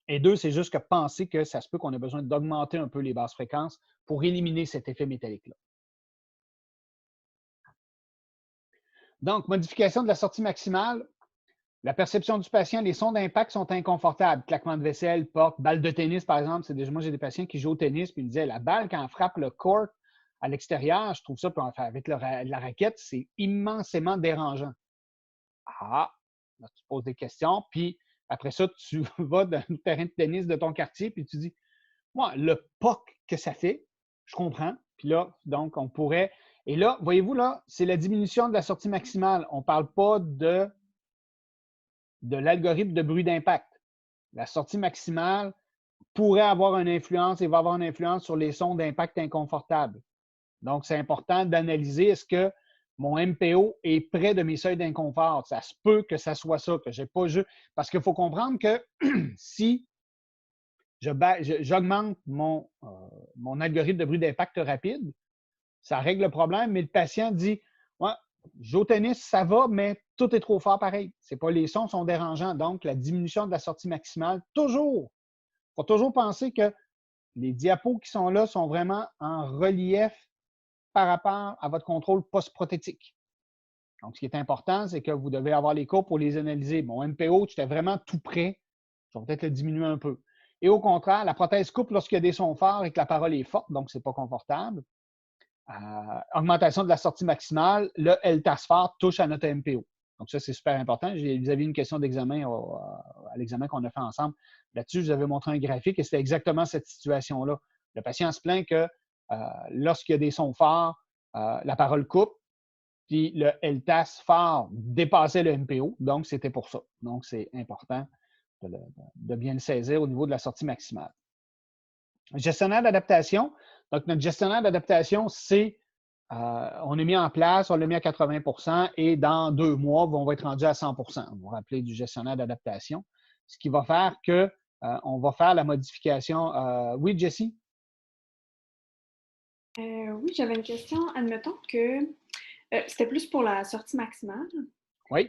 Et deux, c'est juste que penser que ça se peut qu'on ait besoin d'augmenter un peu les basses fréquences pour éliminer cet effet métallique-là. Donc, modification de la sortie maximale. La perception du patient, les sons d'impact sont inconfortables. Claquement de vaisselle, porte, balle de tennis, par exemple. Moi, j'ai des patients qui jouent au tennis puis ils me disaient la balle, quand elle frappe le court à l'extérieur, je trouve ça, puis avec la raquette, c'est immensément dérangeant. Ah, là, tu poses des questions, puis après ça, tu vas dans le terrain de tennis de ton quartier, puis tu dis moi, le POC que ça fait, je comprends. Puis là, donc, on pourrait. Et là, voyez-vous, là, c'est la diminution de la sortie maximale. On ne parle pas de l'algorithme de bruit d'impact. La sortie maximale pourrait avoir une influence et va avoir une influence sur les sons d'impact inconfortables. Donc, c'est important d'analyser est-ce que mon MPO est près de mes seuils d'inconfort. Ça se peut que ça soit ça, que je n'ai pas juste. Parce qu'il faut comprendre que si j'augmente mon algorithme de bruit d'impact rapide, ça règle le problème, mais le patient dit ouais, joue au tennis, ça va, mais tout est trop fort pareil. C'est pas les sons sont dérangeants. Donc, la diminution de la sortie maximale, toujours. Il faut toujours penser que les diapos qui sont là sont vraiment en relief par rapport à votre contrôle post-prothétique. Donc, ce qui est important, c'est que vous devez avoir les courbes pour les analyser. Mon MPO, j'étais vraiment tout près. Je vais peut-être le diminuer un peu. Et au contraire, la prothèse coupe lorsqu'il y a des sons forts et que la parole est forte, donc ce n'est pas confortable. Augmentation de la sortie maximale, le LTAS fort touche à notre MPO. Donc, ça, c'est super important. Vous avez une question d'examen à l'examen qu'on a fait ensemble. Là-dessus, je vous avais montré un graphique et c'était exactement cette situation-là. Le patient se plaint que lorsqu'il y a des sons forts, la parole coupe, puis le LTAS fort dépassait le MPO. Donc, c'était pour ça. Donc, c'est important de bien le saisir au niveau de la sortie maximale. Gestionnaire d'adaptation. Donc, notre gestionnaire d'adaptation, c'est on a mis en place, on l'a mis à 80 et dans 2 mois, on va être rendu à 100 On va rappeler du gestionnaire d'adaptation. Ce qui va faire que on va faire la modification. Oui, Jessie? Oui, j'avais une question. Admettons que c'était plus pour la sortie maximale. Oui.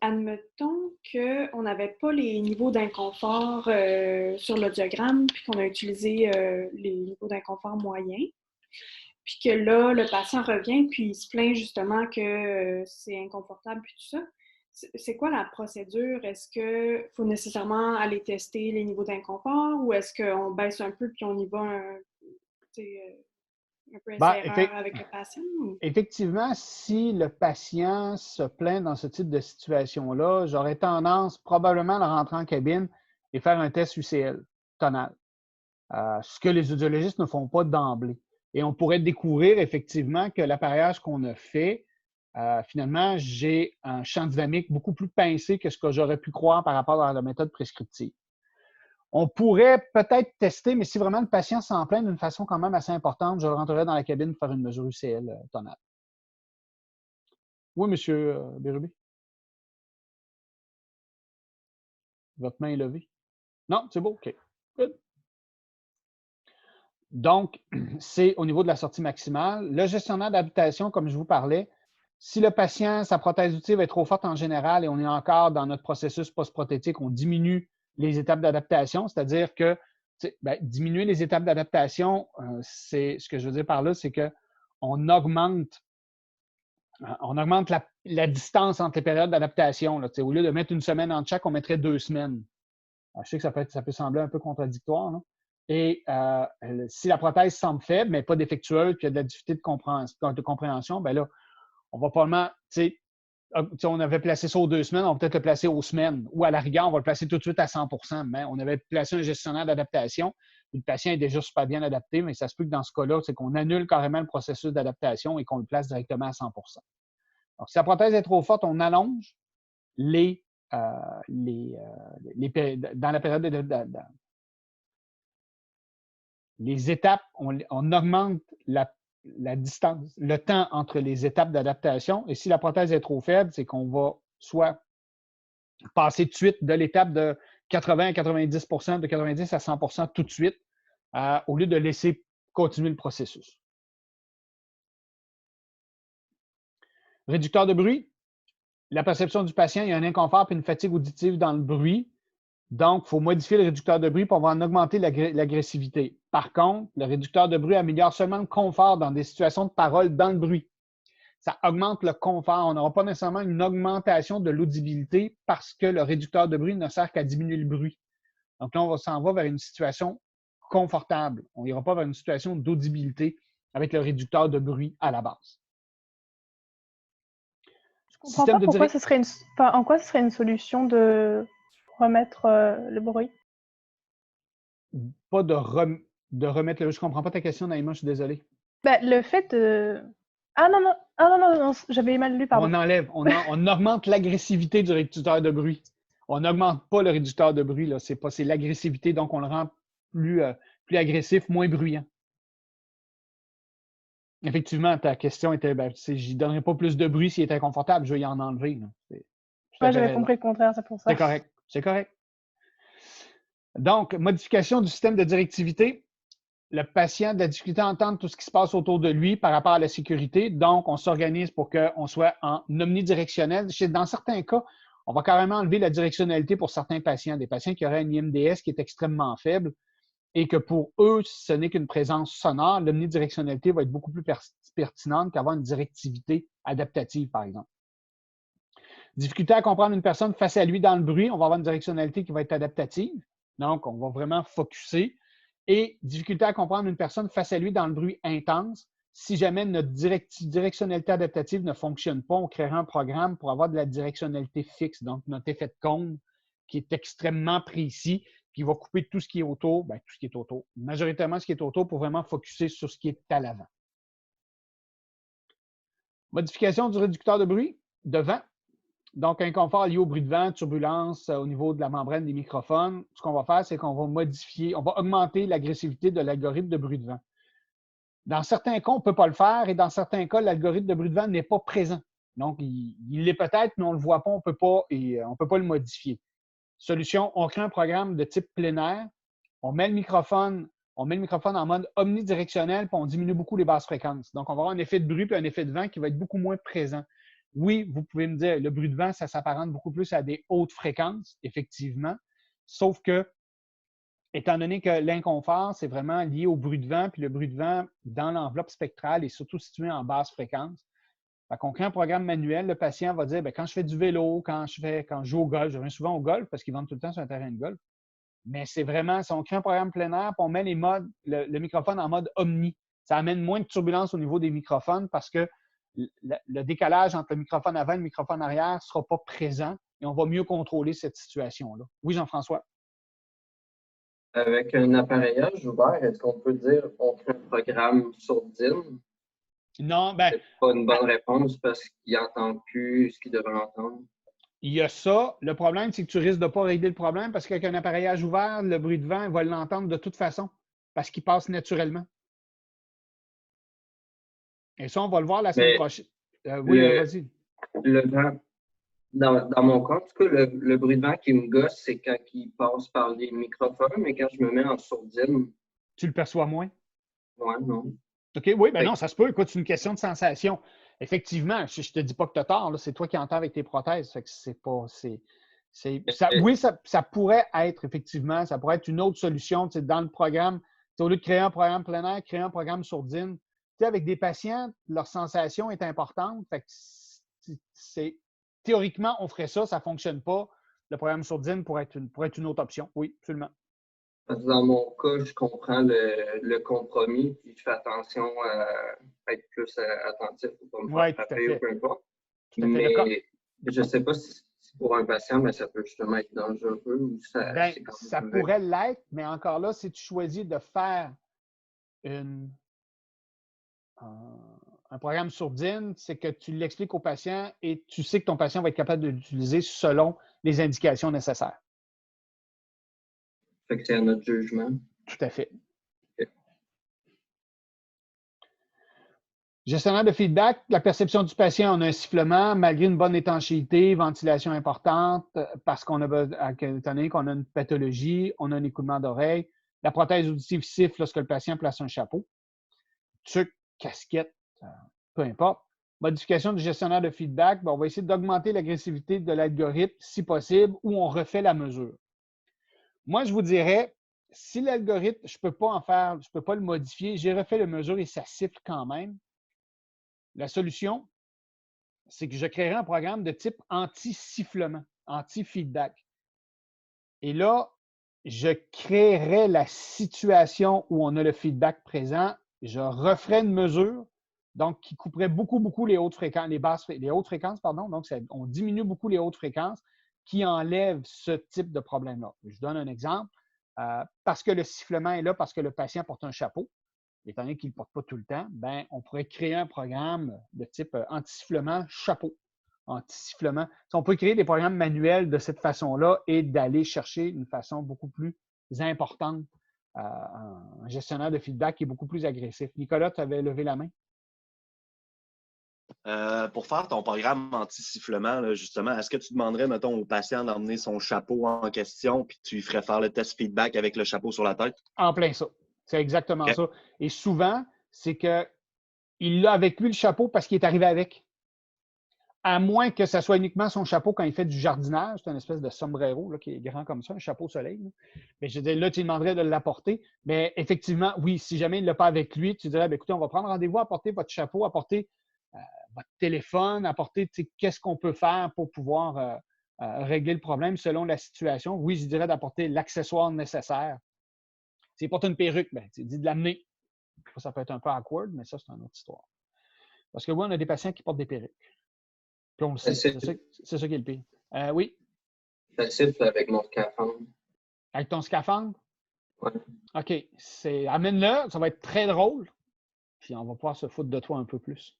Admettons qu'on n'avait pas les niveaux d'inconfort sur le diagramme, puis qu'on a utilisé les niveaux d'inconfort moyens, puis que là, le patient revient, puis il se plaint justement que c'est inconfortable, puis tout ça. C'est quoi la procédure? Est-ce qu'il faut nécessairement aller tester les niveaux d'inconfort ou est-ce qu'on baisse un peu puis on y va un peu essai-erreur avec le patient? Effectivement, si le patient se plaint dans ce type de situation-là, j'aurais tendance probablement à le rentrer en cabine et faire un test UCL tonal. Ce que les audiologistes ne font pas d'emblée. Et on pourrait découvrir effectivement que l'appareillage qu'on a fait, finalement, j'ai un champ dynamique beaucoup plus pincé que ce que j'aurais pu croire par rapport à la méthode prescriptive. On pourrait peut-être tester, mais si vraiment le patient s'en plaint d'une façon quand même assez importante, je rentrerai dans la cabine pour faire une mesure UCL tonale. Oui, M. Bérubé? Votre main est levée? Non, c'est beau? OK. Good. Donc, c'est au niveau de la sortie maximale. Le gestionnaire d'adaptation, comme je vous parlais, si le patient, sa prothèse auditive est trop forte en général et on est encore dans notre processus post-prothétique, on diminue les étapes d'adaptation, c'est-à-dire que diminuer les étapes d'adaptation, c'est ce que je veux dire par là, c'est qu'on augmente la distance entre les périodes d'adaptation. Au lieu de mettre une semaine entre chaque, on mettrait 2 semaines. Alors, je sais que ça peut sembler un peu contradictoire. Non? Et si la prothèse semble faible, mais pas défectueuse, puis il y a de la difficulté de compréhension, bien là, on va probablement, on avait placé ça aux 2 semaines, on va peut-être le placer aux semaines. Ou à la rigueur, on va le placer tout de suite à 100 mais on avait placé un gestionnaire d'adaptation. Le patient est déjà super bien adapté, mais ça se peut que dans ce cas-là, c'est qu'on annule carrément le processus d'adaptation et qu'on le place directement à 100 Donc, si la prothèse est trop forte, on allonge dans la période les étapes, on augmente la distance, le temps entre les étapes d'adaptation. Et si la prothèse est trop faible, c'est qu'on va soit passer tout de suite de l'étape de 80 à 90 de 90 à 100 tout de suite, au lieu de laisser continuer le processus. Réducteur de bruit. La perception du patient, il y a un inconfort et une fatigue auditive dans le bruit. Donc, il faut modifier le réducteur de bruit pour en augmenter l'agressivité. Par contre, le réducteur de bruit améliore seulement le confort dans des situations de parole dans le bruit. Ça augmente le confort. On n'aura pas nécessairement une augmentation de l'audibilité parce que le réducteur de bruit ne sert qu'à diminuer le bruit. Donc là, on s'en va vers une situation confortable. On n'ira pas vers une situation d'audibilité avec le réducteur de bruit à la base. Je ne comprends pas pourquoi ce serait en quoi ce serait une solution de remettre le bruit. Pas de remettre le bruit. Je ne comprends pas ta question, Naïma, je suis désolé. Le fait de... Ah non, j'avais mal lu, pardon. On enlève, on augmente l'agressivité du réducteur de bruit. On n'augmente pas le réducteur de bruit, c'est l'agressivité, donc on le rend plus agressif, moins bruyant. Effectivement, ta question était, je ne donnerai pas plus de bruit s'il est inconfortable, je vais y en enlever. J'avais compris le contraire, c'est pour ça. C'est correct. Donc, modification du système de directivité. Le patient a de la difficulté à entendre tout ce qui se passe autour de lui par rapport à la sécurité. Donc, on s'organise pour qu'on soit en omnidirectionnel. Dans certains cas, on va carrément enlever la directionnalité pour certains patients. Des patients qui auraient une IMDS qui est extrêmement faible et que pour eux, ce n'est qu'une présence sonore. L'omnidirectionnalité va être beaucoup plus pertinente qu'avoir une directivité adaptative, par exemple. Difficulté à comprendre une personne face à lui dans le bruit, on va avoir une directionnalité qui va être adaptative. Donc, on va vraiment focusser. Et difficulté à comprendre une personne face à lui dans le bruit intense, Si jamais notre directionnalité adaptative ne fonctionne pas, on créera un programme pour avoir de la directionnalité fixe, donc notre effet de cône qui est extrêmement précis, qui va couper tout ce qui est autour, bien, tout ce qui est autour, majoritairement ce qui est autour pour vraiment focusser sur ce qui est à l'avant. Modification du réducteur de bruit, de vent. Donc, inconfort lié au bruit de vent, turbulence au niveau de la membrane des microphones. Ce qu'on va faire, c'est qu'on va modifier, on va augmenter l'agressivité de l'algorithme de bruit de vent. Dans certains cas, on ne peut pas le faire et dans certains cas, l'algorithme de bruit de vent n'est pas présent. Donc, il l'est peut-être, mais on ne le voit pas, on ne peut pas le modifier. Solution, on crée un programme de type plein air, on met le microphone en mode omnidirectionnel, puis on diminue beaucoup les basses fréquences. Donc, on va avoir un effet de bruit et un effet de vent qui va être beaucoup moins présent. Oui, vous pouvez me dire, le bruit de vent, ça s'apparente beaucoup plus à des hautes fréquences, effectivement, sauf que, étant donné que l'inconfort, c'est vraiment lié au bruit de vent, puis le bruit de vent dans l'enveloppe spectrale est surtout situé en basse fréquence. Fait qu'on crée un programme manuel, le patient va dire, bien, quand je fais du vélo, quand je joue au golf, je reviens souvent au golf parce qu'ils vendent tout le temps sur un terrain de golf, mais c'est vraiment, si on crée un programme plein air, puis on met le microphone en mode omni, ça amène moins de turbulence au niveau des microphones parce que le décalage entre le microphone avant et le microphone arrière ne sera pas présent et on va mieux contrôler cette situation-là. Oui, Jean-François? Avec un appareillage ouvert, est-ce qu'on peut dire on fait un programme sourdine? Non, ben. C'est pas une bonne réponse parce qu'il n'entend plus ce qu'il devrait entendre. Il y a ça. Le problème, c'est que tu risques de ne pas régler le problème parce qu'avec un appareillage ouvert, le bruit de vent, il va l'entendre de toute façon parce qu'il passe naturellement. Et ça, on va le voir la semaine prochaine. Oui, vas-y. Le vent, dans mon cas, en tout cas, le bruit de vent qui me gosse, c'est quand il passe par les microphones, mais quand je me mets en sourdine. Tu le perçois moins? Oui, non. OK, oui, ben non, ça se peut. Écoute, c'est une question de sensation. Effectivement, je ne te dis pas que tu as tort, c'est toi qui entends avec tes prothèses. Fait que c'est pas. Oui, ça pourrait être, effectivement, ça pourrait être une autre solution dans le programme. Au lieu de créer un programme plein air, créer un programme sourdine. Avec des patients, leur sensation est importante. Fait que théoriquement, on ferait ça, ça ne fonctionne pas. Le programme sourdine pourrait être une autre option. Oui, absolument. Dans mon cas, je comprends le compromis, puis je fais attention à être plus attentif pour ne pas me faire frapper ou peu importe. Mais je ne sais pas si pour un patient, mais ça peut justement être dangereux. Ou ça pourrait l'être, mais encore là, si tu choisis de faire un programme sourdine, c'est que tu l'expliques au patient et tu sais que ton patient va être capable de l'utiliser selon les indications nécessaires. Fait que c'est à notre jugement. Tout à fait. Okay. Gestionnaire de feedback, la perception du patient, on a un sifflement, malgré une bonne étanchéité, ventilation importante, parce qu'on a, étant donné qu'on a une pathologie, on a un écoulement d'oreille. La prothèse auditive siffle lorsque le patient place un chapeau. Tuc, casquette, peu importe. Modification du gestionnaire de feedback, on va essayer d'augmenter l'agressivité de l'algorithme si possible ou on refait la mesure. Moi, je vous dirais, si l'algorithme, je ne peux pas le modifier, j'ai refait la mesure et ça siffle quand même. La solution, c'est que je créerai un programme de type anti-sifflement, anti-feedback. Et là, je créerai la situation où on a le feedback présent, je referai une mesure, donc qui couperait beaucoup les hautes fréquences, les hautes fréquences, pardon. Donc, on diminue beaucoup les hautes fréquences qui enlèvent ce type de problème-là. Je donne un exemple. Parce que le sifflement est là, parce que le patient porte un chapeau, étant donné qu'il ne le porte pas tout le temps, ben, on pourrait créer un programme de type anti-sifflement chapeau. Anti-sifflement. On peut créer des programmes manuels de cette façon-là et d'aller chercher une façon beaucoup plus importante un gestionnaire de feedback qui est beaucoup plus agressif. Nicolas, tu avais levé la main? Pour faire ton programme anti-sifflement, justement, est-ce que tu demanderais, mettons, au patient d'emmener son chapeau en question puis tu lui ferais faire le test feedback avec le chapeau sur la tête? En plein ça. C'est exactement ça. Et souvent, c'est qu'il l'a avec lui le chapeau parce qu'il est arrivé avec. À moins que ce soit uniquement son chapeau quand il fait du jardinage. C'est une espèce de sombrero là, qui est grand comme ça, un chapeau soleil. Là. Mais je veux dire, là, tu lui demanderais de l'apporter. Mais effectivement, oui, si jamais il ne l'a pas avec lui, tu dirais, écoutez, on va prendre rendez-vous, apporter votre chapeau, apporter votre téléphone, apporter qu'est-ce qu'on peut faire pour pouvoir régler le problème selon la situation. Oui, je dirais d'apporter l'accessoire nécessaire. S'il porte une perruque, ben, tu dis de l'amener. Ça peut être un peu awkward, mais ça, c'est une autre histoire. Parce que oui, on a des patients qui portent des perruques. Puis on le sait. C'est ça qui est le pire. Oui? Facile avec mon scaphandre. Avec ton scaphandre? Oui. OK. Amène-le, ça va être très drôle. Puis on va pouvoir se foutre de toi un peu plus.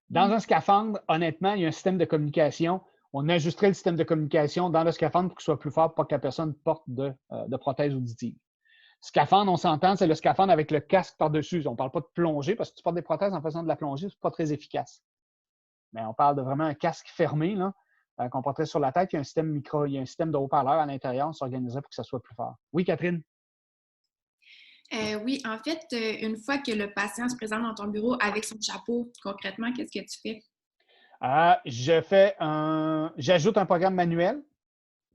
Dans un scaphandre, honnêtement, il y a un système de communication. On ajusterait le système de communication dans le scaphandre pour qu'il soit plus fort pour que la personne porte de prothèse auditive. Scaphandre, on s'entend, c'est le scaphandre avec le casque par-dessus. On ne parle pas de plongée parce que tu portes des prothèses en faisant de la plongée, ce n'est pas très efficace. Mais on parle de vraiment un casque fermé là, qu'on porterait sur la tête. Il y a un système de haut-parleur à l'intérieur. On s'organiserait pour que ça soit plus fort. Oui, Catherine? Oui, en fait, une fois que le patient se présente dans ton bureau avec son chapeau, concrètement, qu'est-ce que tu fais? J'ajoute un programme manuel,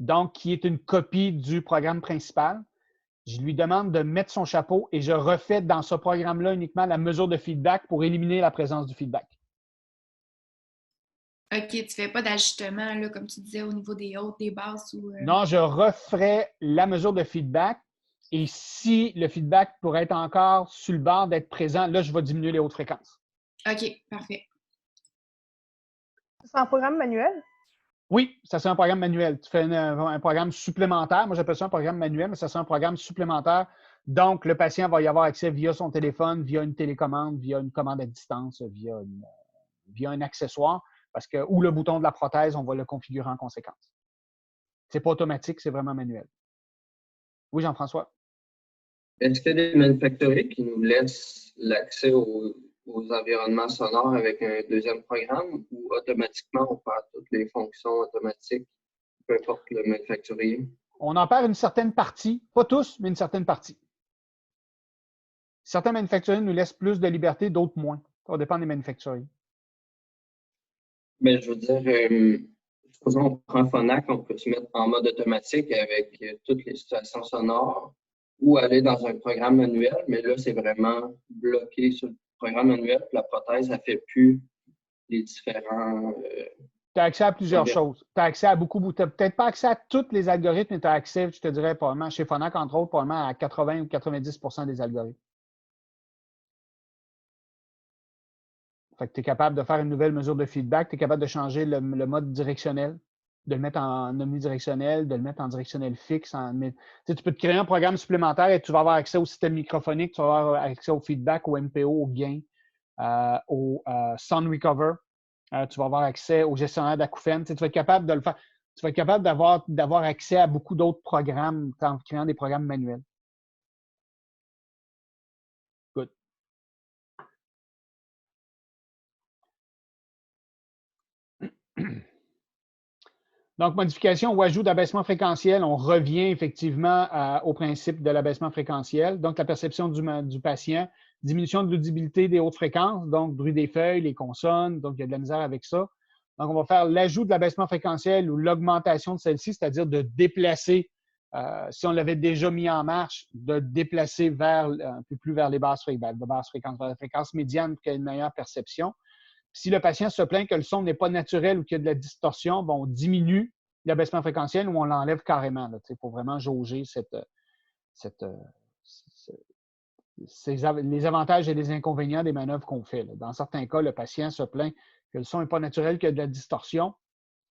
donc qui est une copie du programme principal. Je lui demande de mettre son chapeau et je refais dans ce programme-là uniquement la mesure de feedback pour éliminer la présence du feedback. OK, tu ne fais pas d'ajustement, là, comme tu disais, au niveau des hautes, des basses ou. Non, je referai la mesure de feedback et si le feedback pourrait être encore sur le bord d'être présent, là, je vais diminuer les hautes fréquences. OK, parfait. C'est un programme manuel? Oui, ça c'est un programme manuel. Tu fais un programme supplémentaire. Moi, j'appelle ça un programme manuel, mais ça c'est un programme supplémentaire. Donc, le patient va y avoir accès via son téléphone, via une télécommande, via une commande à distance, via un accessoire, ou le bouton de la prothèse, on va le configurer en conséquence. Ce n'est pas automatique, c'est vraiment manuel. Oui, Jean-François? Est-ce qu'il y a des manufacturiers qui nous laissent l'accès aux environnements sonores avec un deuxième programme ou automatiquement on perd toutes les fonctions automatiques, peu importe le manufacturier? On en perd une certaine partie, pas tous, mais une certaine partie. Certains manufacturiers nous laissent plus de liberté, d'autres moins. Ça dépend des manufacturiers. Mais je veux dire, supposons on prend Phonak, on peut se mettre en mode automatique avec toutes les situations sonores ou aller dans un programme manuel, mais là, c'est vraiment bloqué sur le programme manuel, puis la prothèse, elle ne fait plus les différents. Tu as accès à plusieurs choses. Tu as accès à beaucoup. Tu n'as peut-être pas accès à tous les algorithmes, mais tu as accès, je te dirais, probablement, chez Phonak, entre autres, probablement à 80 ou 90 des algorithmes. Fait que tu es capable de faire une nouvelle mesure de feedback, tu es capable de changer le mode directionnel, de le mettre en omnidirectionnel, de le mettre en directionnel fixe. Tu peux te créer un programme supplémentaire et tu vas avoir accès au système microphonique, tu vas avoir accès au feedback, au MPO, au gain, au sound recover. Tu vas avoir accès au gestionnaire d'acouphènes. Tu vas être capable de le faire. Tu vas être capable d'avoir accès à beaucoup d'autres programmes en créant des programmes manuels. Good. Donc, modification ou ajout d'abaissement fréquentiel, on revient effectivement au principe de l'abaissement fréquentiel. Donc, la perception du patient, diminution de l'audibilité des hautes fréquences, donc bruit des feuilles, les consonnes, donc il y a de la misère avec ça. Donc, on va faire l'ajout de l'abaissement fréquentiel ou l'augmentation de celle-ci, c'est-à-dire de déplacer, si on l'avait déjà mis en marche, de déplacer un peu plus vers les basses fréquences, vers la fréquence médiane pour qu'il y ait une meilleure perception. Si le patient se plaint que le son n'est pas naturel ou qu'il y a de la distorsion, on diminue l'abaissement fréquentiel ou on l'enlève carrément. Il faut vraiment jauger les avantages et les inconvénients des manœuvres qu'on fait. Dans certains cas, le patient se plaint que le son n'est pas naturel, qu'il y a de la distorsion.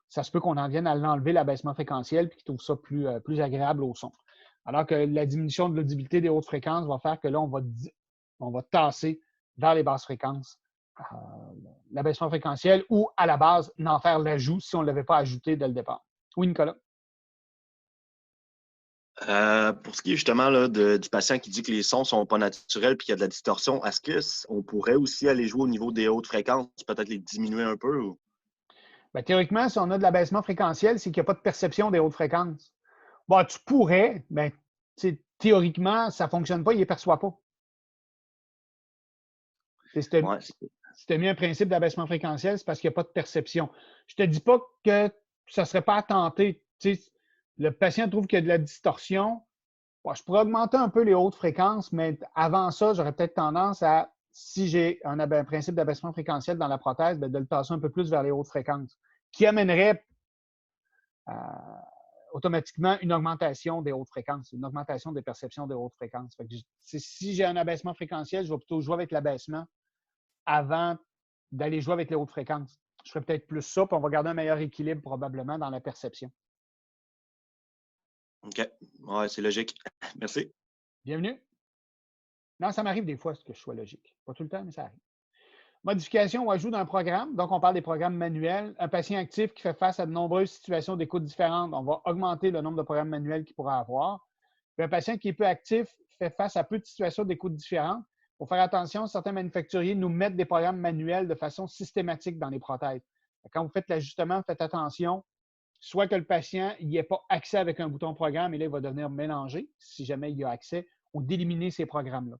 Ça se peut qu'on en vienne à l'enlever, l'abaissement fréquentiel, puis qu'il trouve ça plus agréable au son. Alors que la diminution de l'audibilité des hautes fréquences va faire que là, on va tasser vers les basses fréquences l'abaissement fréquentiel ou, à la base, n'en faire l'ajout si on ne l'avait pas ajouté dès le départ. Oui, Nicolas? Pour ce qui est justement là, du patient qui dit que les sons ne sont pas naturels et qu'il y a de la distorsion, est-ce qu'on pourrait aussi aller jouer au niveau des hautes fréquences, peut-être les diminuer un peu? Ou? Bien, théoriquement, si on a de l'abaissement fréquentiel, c'est qu'il n'y a pas de perception des hautes fréquences. Bon, tu pourrais, mais théoriquement, ça ne fonctionne pas, il ne les perçoit pas. Si tu as mis un principe d'abaissement fréquentiel, c'est parce qu'il n'y a pas de perception. Je ne te dis pas que ça ne serait pas à tenter. Le patient trouve qu'il y a de la distorsion. Bon, je pourrais augmenter un peu les hautes fréquences, mais avant ça, j'aurais peut-être tendance à, si j'ai un principe d'abaissement fréquentiel dans la prothèse, de le tasser un peu plus vers les hautes fréquences, qui amènerait automatiquement une augmentation des hautes fréquences, une augmentation des perceptions des hautes fréquences. Fait que si j'ai un abaissement fréquentiel, je vais plutôt jouer avec l'abaissement avant d'aller jouer avec les hautes fréquences. Je ferais peut-être plus ça, puis on va garder un meilleur équilibre probablement dans la perception. OK. Ouais, c'est logique. Merci. Bienvenue. Non, ça m'arrive des fois que je sois logique. Pas tout le temps, mais ça arrive. Modification ou ajout d'un programme. Donc, on parle des programmes manuels. Un patient actif qui fait face à de nombreuses situations d'écoute différentes. On va augmenter le nombre de programmes manuels qu'il pourra avoir. Puis un patient qui est peu actif fait face à peu de situations d'écoute différentes. Il faut faire attention, certains manufacturiers nous mettent des programmes manuels de façon systématique dans les prothèses. Quand vous faites l'ajustement, faites attention, soit que le patient n'y ait pas accès avec un bouton programme et là, il va devenir mélangé si jamais il y a accès, ou d'éliminer ces programmes-là.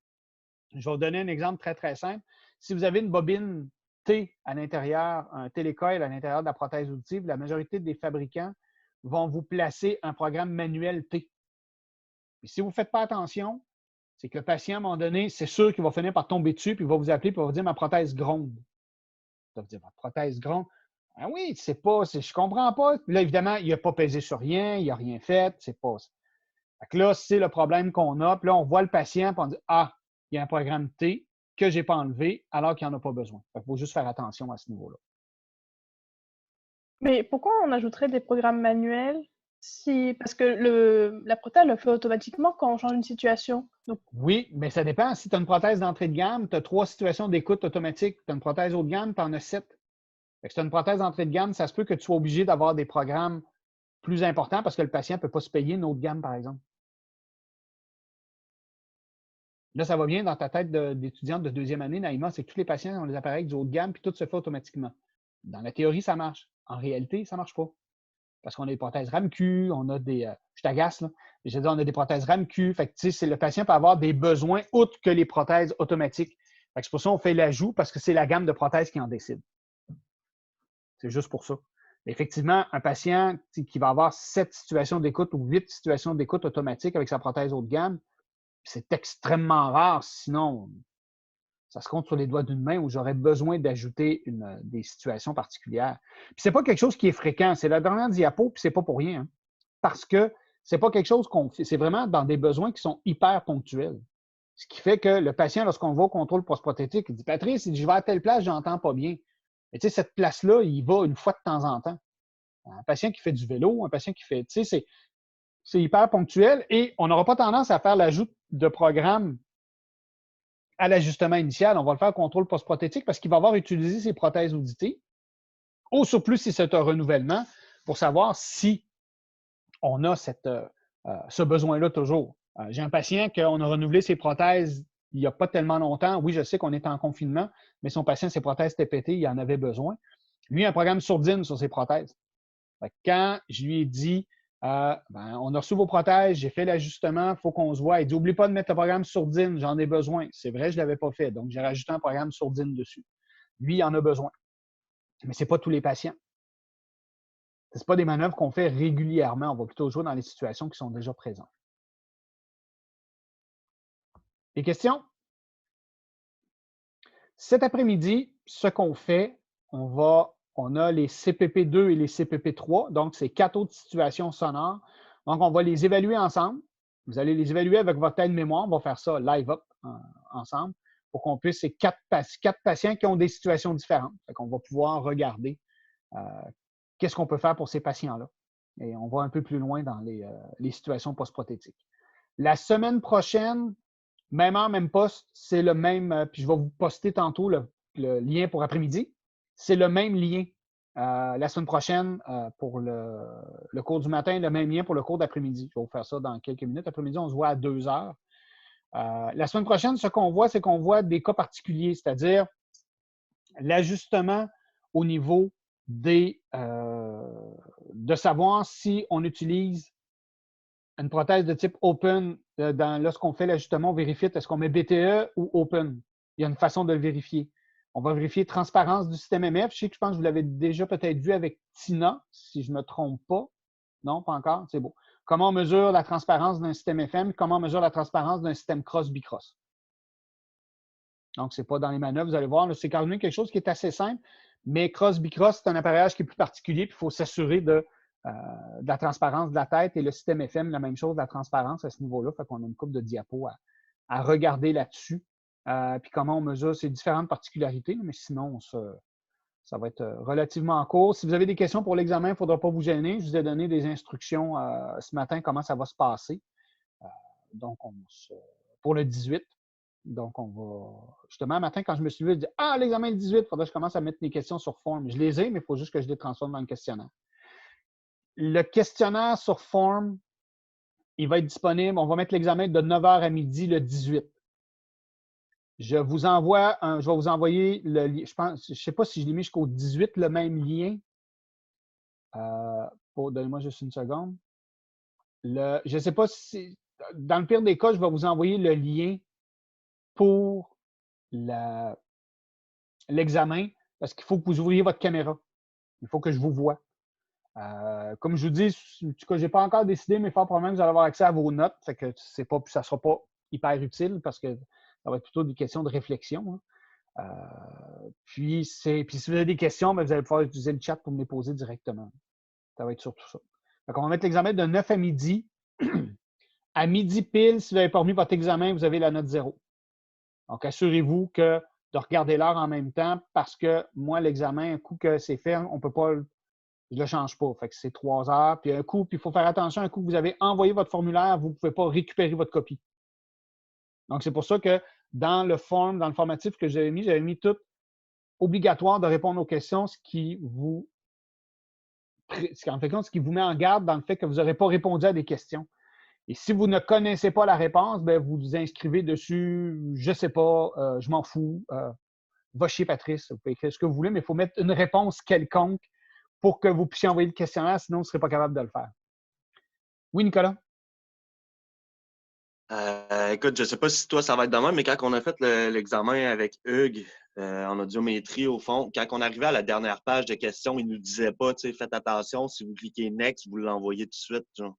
Je vais vous donner un exemple très, très simple. Si vous avez une bobine T à l'intérieur, un télécoil à l'intérieur de la prothèse auditive, la majorité des fabricants vont vous placer un programme manuel T. Et si vous ne faites pas attention, c'est que le patient, à un moment donné, c'est sûr qu'il va finir par tomber dessus, puis il va vous appeler, puis il va vous dire « ma prothèse gronde ». Il va vous dire « ma prothèse gronde ». Ah oui, c'est pas, je ne comprends pas. Là, évidemment, il n'a pas pesé sur rien, il n'a rien fait, c'est pas ça. Fait que là, c'est le problème qu'on a. Puis là, on voit le patient, puis on dit « ah, il y a un programme T que je n'ai pas enlevé alors qu'il n'y en a pas besoin ». Il faut juste faire attention à ce niveau-là. Mais pourquoi on ajouterait des programmes manuels parce que la prothèse le fait automatiquement quand on change une situation. Donc... Oui, mais ça dépend. Si tu as une prothèse d'entrée de gamme, tu as 3 situations d'écoute automatique. Tu as une prothèse haut de gamme, tu en as 7. Si tu as une prothèse d'entrée de gamme, ça se peut que tu sois obligé d'avoir des programmes plus importants parce que le patient ne peut pas se payer une haut de gamme, par exemple. Là, ça va bien dans ta tête d'étudiante de 2e année, Naïma, c'est que tous les patients ont les appareils du haut de gamme puis tout se fait automatiquement. Dans la théorie, ça marche. En réalité, ça ne marche pas. Parce qu'on a des prothèses RAM-Q, on a des... je t'agace, là. Je veux dire, on a des prothèses RAM-Q. Fait que, le patient peut avoir des besoins autres que les prothèses automatiques. C'est pour ça qu'on fait l'ajout, parce que c'est la gamme de prothèses qui en décide. C'est juste pour ça. Mais effectivement, un patient qui va avoir 7 situations d'écoute ou 8 situations d'écoute automatique avec sa prothèse haut de gamme, c'est extrêmement rare. Sinon, ça se compte sur les doigts d'une main où j'aurais besoin d'ajouter des situations particulières. Puis c'est pas quelque chose qui est fréquent. C'est la dernière diapo, puis c'est pas pour rien. Hein, parce que c'est pas quelque chose qu'on fait. C'est vraiment dans des besoins qui sont hyper ponctuels. Ce qui fait que le patient, lorsqu'on va au contrôle post-prothétique, il dit « Patrice, je vais à telle place, j'entends pas bien. » Mais tu sais, cette place-là, il va une fois de temps en temps. Un patient qui fait du vélo, un patient qui fait... Tu sais, c'est hyper ponctuel et on n'aura pas tendance à faire l'ajout de programme à l'ajustement initial. On va le faire au contrôle post-prothétique parce qu'il va avoir utilisé ses prothèses auditives. Au surplus, si c'est un renouvellement, pour savoir si on a ce besoin-là toujours. J'ai un patient qu'on a renouvelé ses prothèses il n'y a pas tellement longtemps. Oui, je sais qu'on est en confinement, mais son patient, ses prothèses étaient pétées, il en avait besoin. Lui, un programme sourdine sur ses prothèses. Quand je lui ai dit on a reçu vos prothèses, j'ai fait l'ajustement, il faut qu'on se voit. Il dit, n'oublie pas de mettre le programme sourdine, j'en ai besoin. C'est vrai, je ne l'avais pas fait, donc j'ai rajouté un programme sourdine dessus. Lui, il en a besoin. Mais ce n'est pas tous les patients. Ce n'est pas des manœuvres qu'on fait régulièrement. On va plutôt jouer dans les situations qui sont déjà présentes. Des questions? Cet après-midi, ce qu'on fait, on a les CPP2 et les CPP3, donc c'est 4 autres situations sonores. Donc, on va les évaluer ensemble. Vous allez les évaluer avec votre aide-mémoire. On va faire ça live up ensemble pour qu'on puisse, c'est 4 patients qui ont des situations différentes. On va pouvoir regarder qu'est-ce qu'on peut faire pour ces patients-là. Et on va un peu plus loin dans les situations post-prothétiques. La semaine prochaine, même heure, même poste, c'est le même, puis je vais vous poster tantôt le lien pour après-midi. C'est le même lien la semaine prochaine pour le cours du matin, le même lien pour le cours d'après-midi. Je vais vous faire ça dans quelques minutes. Après-midi, on se voit à 2 heures. La semaine prochaine, ce qu'on voit, c'est qu'on voit des cas particuliers, c'est-à-dire l'ajustement au niveau de savoir si on utilise une prothèse de type open, lorsqu'on fait l'ajustement, on vérifie est-ce qu'on met BTE ou open. Il y a une façon de le vérifier. On va vérifier transparence du système MF. Je sais que je pense que vous l'avez déjà peut-être vu avec Tina, si je ne me trompe pas. Non, pas encore? C'est beau. Comment on mesure la transparence d'un système FM? Comment on mesure la transparence d'un système cross-bicross? Donc, ce n'est pas dans les manœuvres, vous allez voir. C'est quand même quelque chose qui est assez simple, mais cross-bicross, c'est un appareillage qui est plus particulier, puis il faut s'assurer de de la transparence de la tête et le système FM, la même chose, de la transparence à ce niveau-là. Fait qu'on a une couple de diapos à regarder là-dessus. Puis comment on mesure ces différentes particularités, mais sinon, ça va être relativement court. Si vous avez des questions pour l'examen, il ne faudra pas vous gêner. Je vous ai donné des instructions ce matin, comment ça va se passer. Donc, pour le 18. Donc, on va... Justement, un matin, quand je me suis levé, je dis « Ah, l'examen le 18, il faudrait que je commence à mettre mes questions sur form. » Je les ai, mais il faut juste que je les transforme dans le questionnaire. Le questionnaire sur form, il va être disponible. On va mettre l'examen de 9h à midi le 18. Je vais vous envoyer le lien. Je ne sais pas si je l'ai mis jusqu'au 18, le même lien. Donnez-moi juste une seconde. Je ne sais pas si... Dans le pire des cas, je vais vous envoyer le lien pour l'examen parce qu'il faut que vous ouvriez votre caméra. Il faut que je vous voie. Comme je vous dis, en tout cas, je n'ai pas encore décidé, mais fort probablement que vous allez avoir accès à vos notes. Fait que ça ne sera pas hyper utile parce que ça va être plutôt des questions de réflexion. Puis, si vous avez des questions, bien, vous allez pouvoir utiliser le chat pour me les poser directement. Ça va être surtout ça. Donc, on va mettre l'examen de 9 à midi. À midi pile, si vous n'avez pas remis votre examen, vous avez la note 0. Donc, assurez-vous de regarder l'heure en même temps parce que moi, l'examen, un coup que c'est fait, on ne peut pas, je ne le change pas. Fait que c'est 3 heures. Puis un coup, il faut faire attention, un coup que vous avez envoyé votre formulaire, vous ne pouvez pas récupérer votre copie. Donc, c'est pour ça que dans le formatif que j'avais mis tout obligatoire de répondre aux questions, ce qui vous met en garde dans le fait que vous n'aurez pas répondu à des questions. Et si vous ne connaissez pas la réponse, bien, vous vous inscrivez dessus, je ne sais pas, je m'en fous, va chier Patrice, vous pouvez écrire ce que vous voulez, mais il faut mettre une réponse quelconque pour que vous puissiez envoyer le questionnaire, sinon vous ne serez pas capable de le faire. Oui, Nicolas? Écoute, je ne sais pas si toi, ça va être demain, mais quand on a fait l'examen avec Hugues en audiométrie, au fond, quand on arrivait à la dernière page de questions, il ne nous disait pas, tu sais, faites attention, si vous cliquez Next, vous l'envoyez tout de suite. Genre.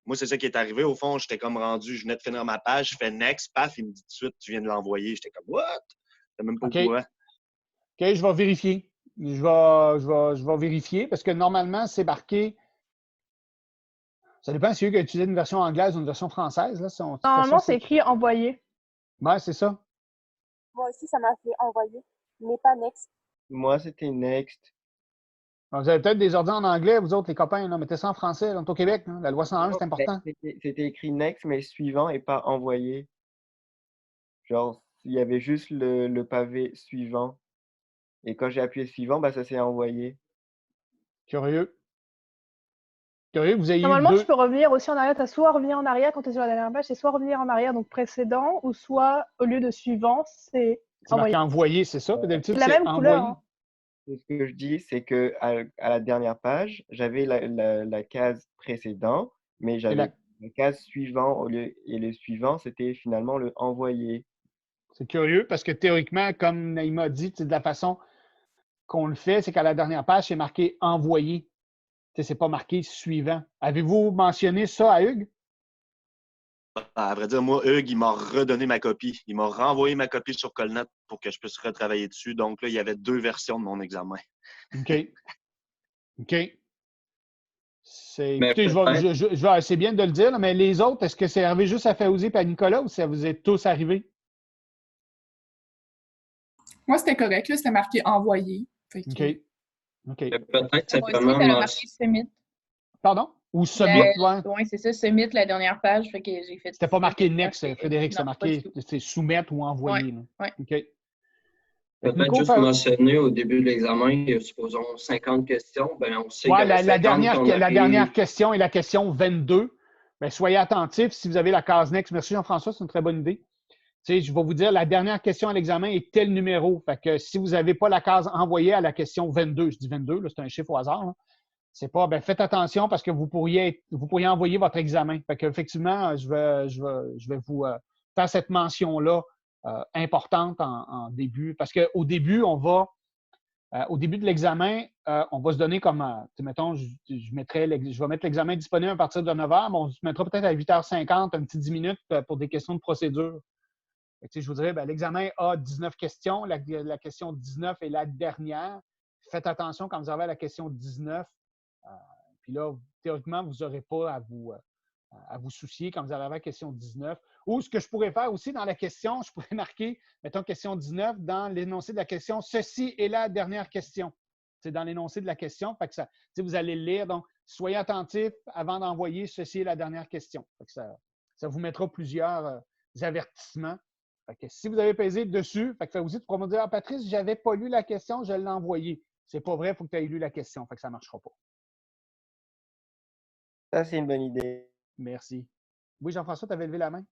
Moi, c'est ça qui est arrivé. Au fond, j'étais comme rendu, je venais de finir ma page, je fais Next, paf, il me dit tout de suite, tu viens de l'envoyer. J'étais comme, what? Je même pas au courant. OK, je vais vérifier. Je vais vérifier parce que normalement, c'est marqué. Ça dépend si eux qui ont utilisé une version anglaise ou une version française. Là, normalement, c'est écrit envoyer. Ouais, c'est ça. Moi aussi, ça m'a fait envoyer, mais pas Next. Moi, c'était Next. Vous avez peut-être des ordinateurs en anglais, vous autres, les copains, là, mettez ça en français. On est au Québec. Hein, la loi 101, c'est important. C'était écrit Next, mais suivant et pas envoyé. Genre, il y avait juste le pavé suivant. Et quand j'ai appuyé suivant, bah, ça s'est envoyé. Curieux. Curieux que vous ayez Normalement, eu deux. tu peux revenir aussi en arrière. Tu as soit revenir en arrière quand tu es sur la dernière page, c'est soit revenir en arrière, donc précédent, ou soit au lieu de suivant, c'est marqué envoyé, c'est ça? D'habitude, c'est la même couleur. Hein. Ce que je dis, c'est que à la dernière page, j'avais la case précédent, mais j'avais la case suivant et le suivant, c'était finalement le envoyé. C'est curieux parce que théoriquement, comme Naïma a dit, de la façon qu'on le fait, c'est qu'à la dernière page, c'est marqué envoyé. C'est pas marqué suivant. Avez-vous mentionné ça à Hugues? À vrai dire, moi, Hugues, il m'a redonné ma copie. Il m'a renvoyé ma copie sur Colnet pour que je puisse retravailler dessus. Donc là, il y avait 2 versions de mon examen. OK. OK. Écoutez, c'est bien de le dire, mais les autres, est-ce que c'est arrivé juste à Fauzi et à Nicolas ou ça vous est tous arrivé? Moi, c'était correct. Là, c'était marqué envoyé. OK. Peut-être simplement marqué submit. Pardon? Ou submit, oui, c'est ça, submit la dernière page. Fait que j'ai fait. C'était pas marqué next, Frédéric, c'est marqué soumettre ou envoyer. Oui. OK. Peut-être juste mentionner au début de l'examen, supposons 50 questions, ben on sait que la dernière question est la question 22. Bien, soyez attentifs si vous avez la case next. Merci Jean-François, c'est une très bonne idée. Tu sais, je vais vous dire, la dernière question à l'examen est tel numéro. Fait que si vous n'avez pas la case envoyée à la question 22, je dis 22, c'est un chiffre au hasard, là. C'est pas, ben faites attention parce que vous pourriez envoyer votre examen. Fait qu'effectivement, je vais vous faire cette mention-là importante en début. Parce qu'au début, au début de l'examen, on va se donner comme, mettons, je vais mettre l'examen disponible à partir de 9h, mais on se mettra peut-être à 8h50, un petit 10 minutes pour des questions de procédure. Je vous dirais, l'examen a 19 questions. La question 19 est la dernière. Faites attention quand vous avez la question 19. Puis là, théoriquement, vous n'aurez pas à vous soucier quand vous allez avoir la question 19. Ou ce que je pourrais faire aussi dans la question, je pourrais marquer, mettons, question 19, dans l'énoncé de la question, ceci est la dernière question. C'est dans l'énoncé de la question. Fait que ça, vous allez le lire. Donc, soyez attentifs avant d'envoyer ceci est la dernière question. Fait que ça vous mettra plusieurs avertissements. Fait que si vous avez pesé dessus, fait que vous dites pour me dire ah, Patrice, je n'avais pas lu la question, je l'ai envoyée. C'est pas vrai, il faut que tu aies lu la question. Fait que ça ne marchera pas. Ça, c'est une bonne idée. Merci. Oui, Jean-François, tu avais levé la main?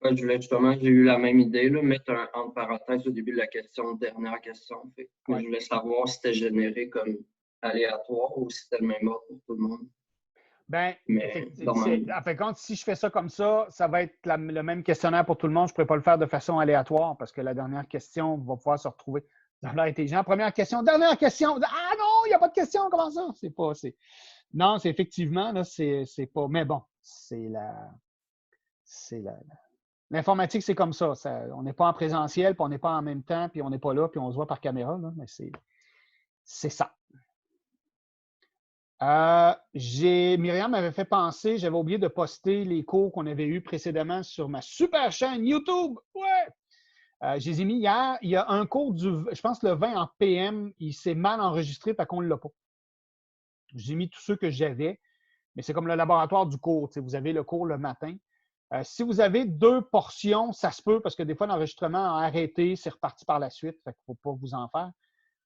Ouais, j'ai eu la même idée, là, mettre entre parenthèses au début de la question, dernière question. Fait. Mais je voulais savoir si c'était généré comme aléatoire ou si c'était le même ordre pour tout le monde. Bien, en fait, quand si je fais ça comme ça, ça va être le même questionnaire pour tout le monde. Je ne pourrais pas le faire de façon aléatoire parce que la dernière question va pouvoir se retrouver dans l'air intelligent. Première question, dernière question. Ah non, il n'y a pas de question, comment ça? Non, c'est effectivement, là, c'est pas. Mais bon, l'informatique, c'est comme ça. On n'est pas en présentiel, puis on n'est pas en même temps, puis on n'est pas là, puis on se voit par caméra. Là, mais c'est ça. Myriam m'avait fait penser, j'avais oublié de poster les cours qu'on avait eus précédemment sur ma super chaîne YouTube. Ouais! Je les ai mis hier. Il y a un cours je pense le 20 en PM, il s'est mal enregistré parce qu'on ne l'a pas. J'ai mis tous ceux que j'avais, mais c'est comme le laboratoire du cours. Vous avez le cours le matin. Si vous avez 2 portions, ça se peut parce que des fois, l'enregistrement a arrêté, c'est reparti par la suite. Il ne faut pas vous en faire.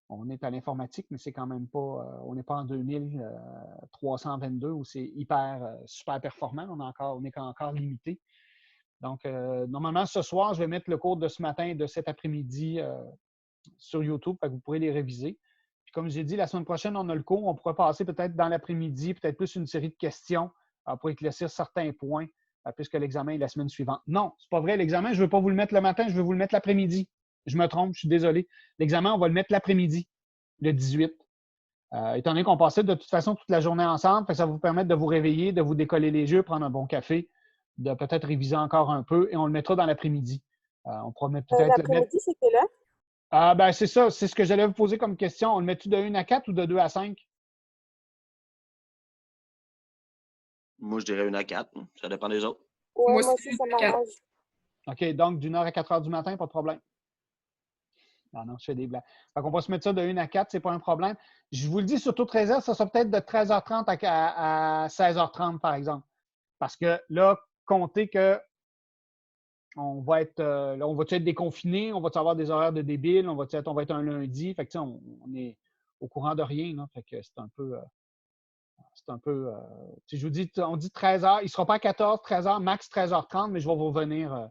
On est à l'informatique, mais c'est quand même pas, on n'est pas en 2322 où c'est super performant. On est encore limité. Donc, normalement, ce soir, je vais mettre le cours de ce matin et de cet après-midi sur YouTube, fait que vous pourrez les réviser. Puis comme j'ai dit, la semaine prochaine, on a le cours. On pourra passer peut-être dans l'après-midi, peut-être plus une série de questions pour éclaircir certains points, puisque l'examen est la semaine suivante. Non, c'est pas vrai. L'examen, je ne veux pas vous le mettre le matin, je veux vous le mettre l'après-midi. Je me trompe, je suis désolé. L'examen, on va le mettre l'après-midi, le 18. Étant donné qu'on passait de toute façon toute la journée ensemble, ça va vous permettre de vous réveiller, de vous décoller les yeux, prendre un bon café, de peut-être réviser encore un peu, et on le mettra dans l'après-midi. On promet peut-être l'après-midi, c'est quelle heure? Ah, ben c'est ça, c'est ce que j'allais vous poser comme question. On le met-tu de 1 à 4 ou de 2 à 5? Moi, je dirais 1 à 4. Ça dépend des autres. Ouais, moi aussi, ça m'arrange. OK, donc d'1 heure à 4 heures du matin, pas de problème. Non, je fais des blagues. Fait qu'on va se mettre ça de 1 à 4, c'est pas un problème. Je vous le dis, surtout 13h, ça sera peut-être de 13h30 à 16h30, par exemple. Parce que là, comptez que on va être déconfiné, on va avoir des horaires de débile, on va être un lundi. Fait que on est au courant de rien. Là, fait que c'est un peu. Je vous dis, on dit 13h, il ne sera pas à 14, 13h, max 13h30, mais je vais vous revenir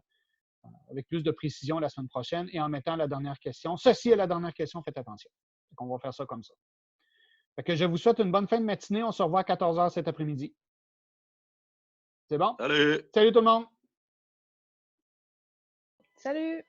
avec plus de précision la semaine prochaine et en mettant la dernière question. Ceci est la dernière question, faites attention. On va faire ça comme ça. Fait que je vous souhaite une bonne fin de matinée. On se revoit à 14h cet après-midi. C'est bon? Salut! Salut tout le monde! Salut!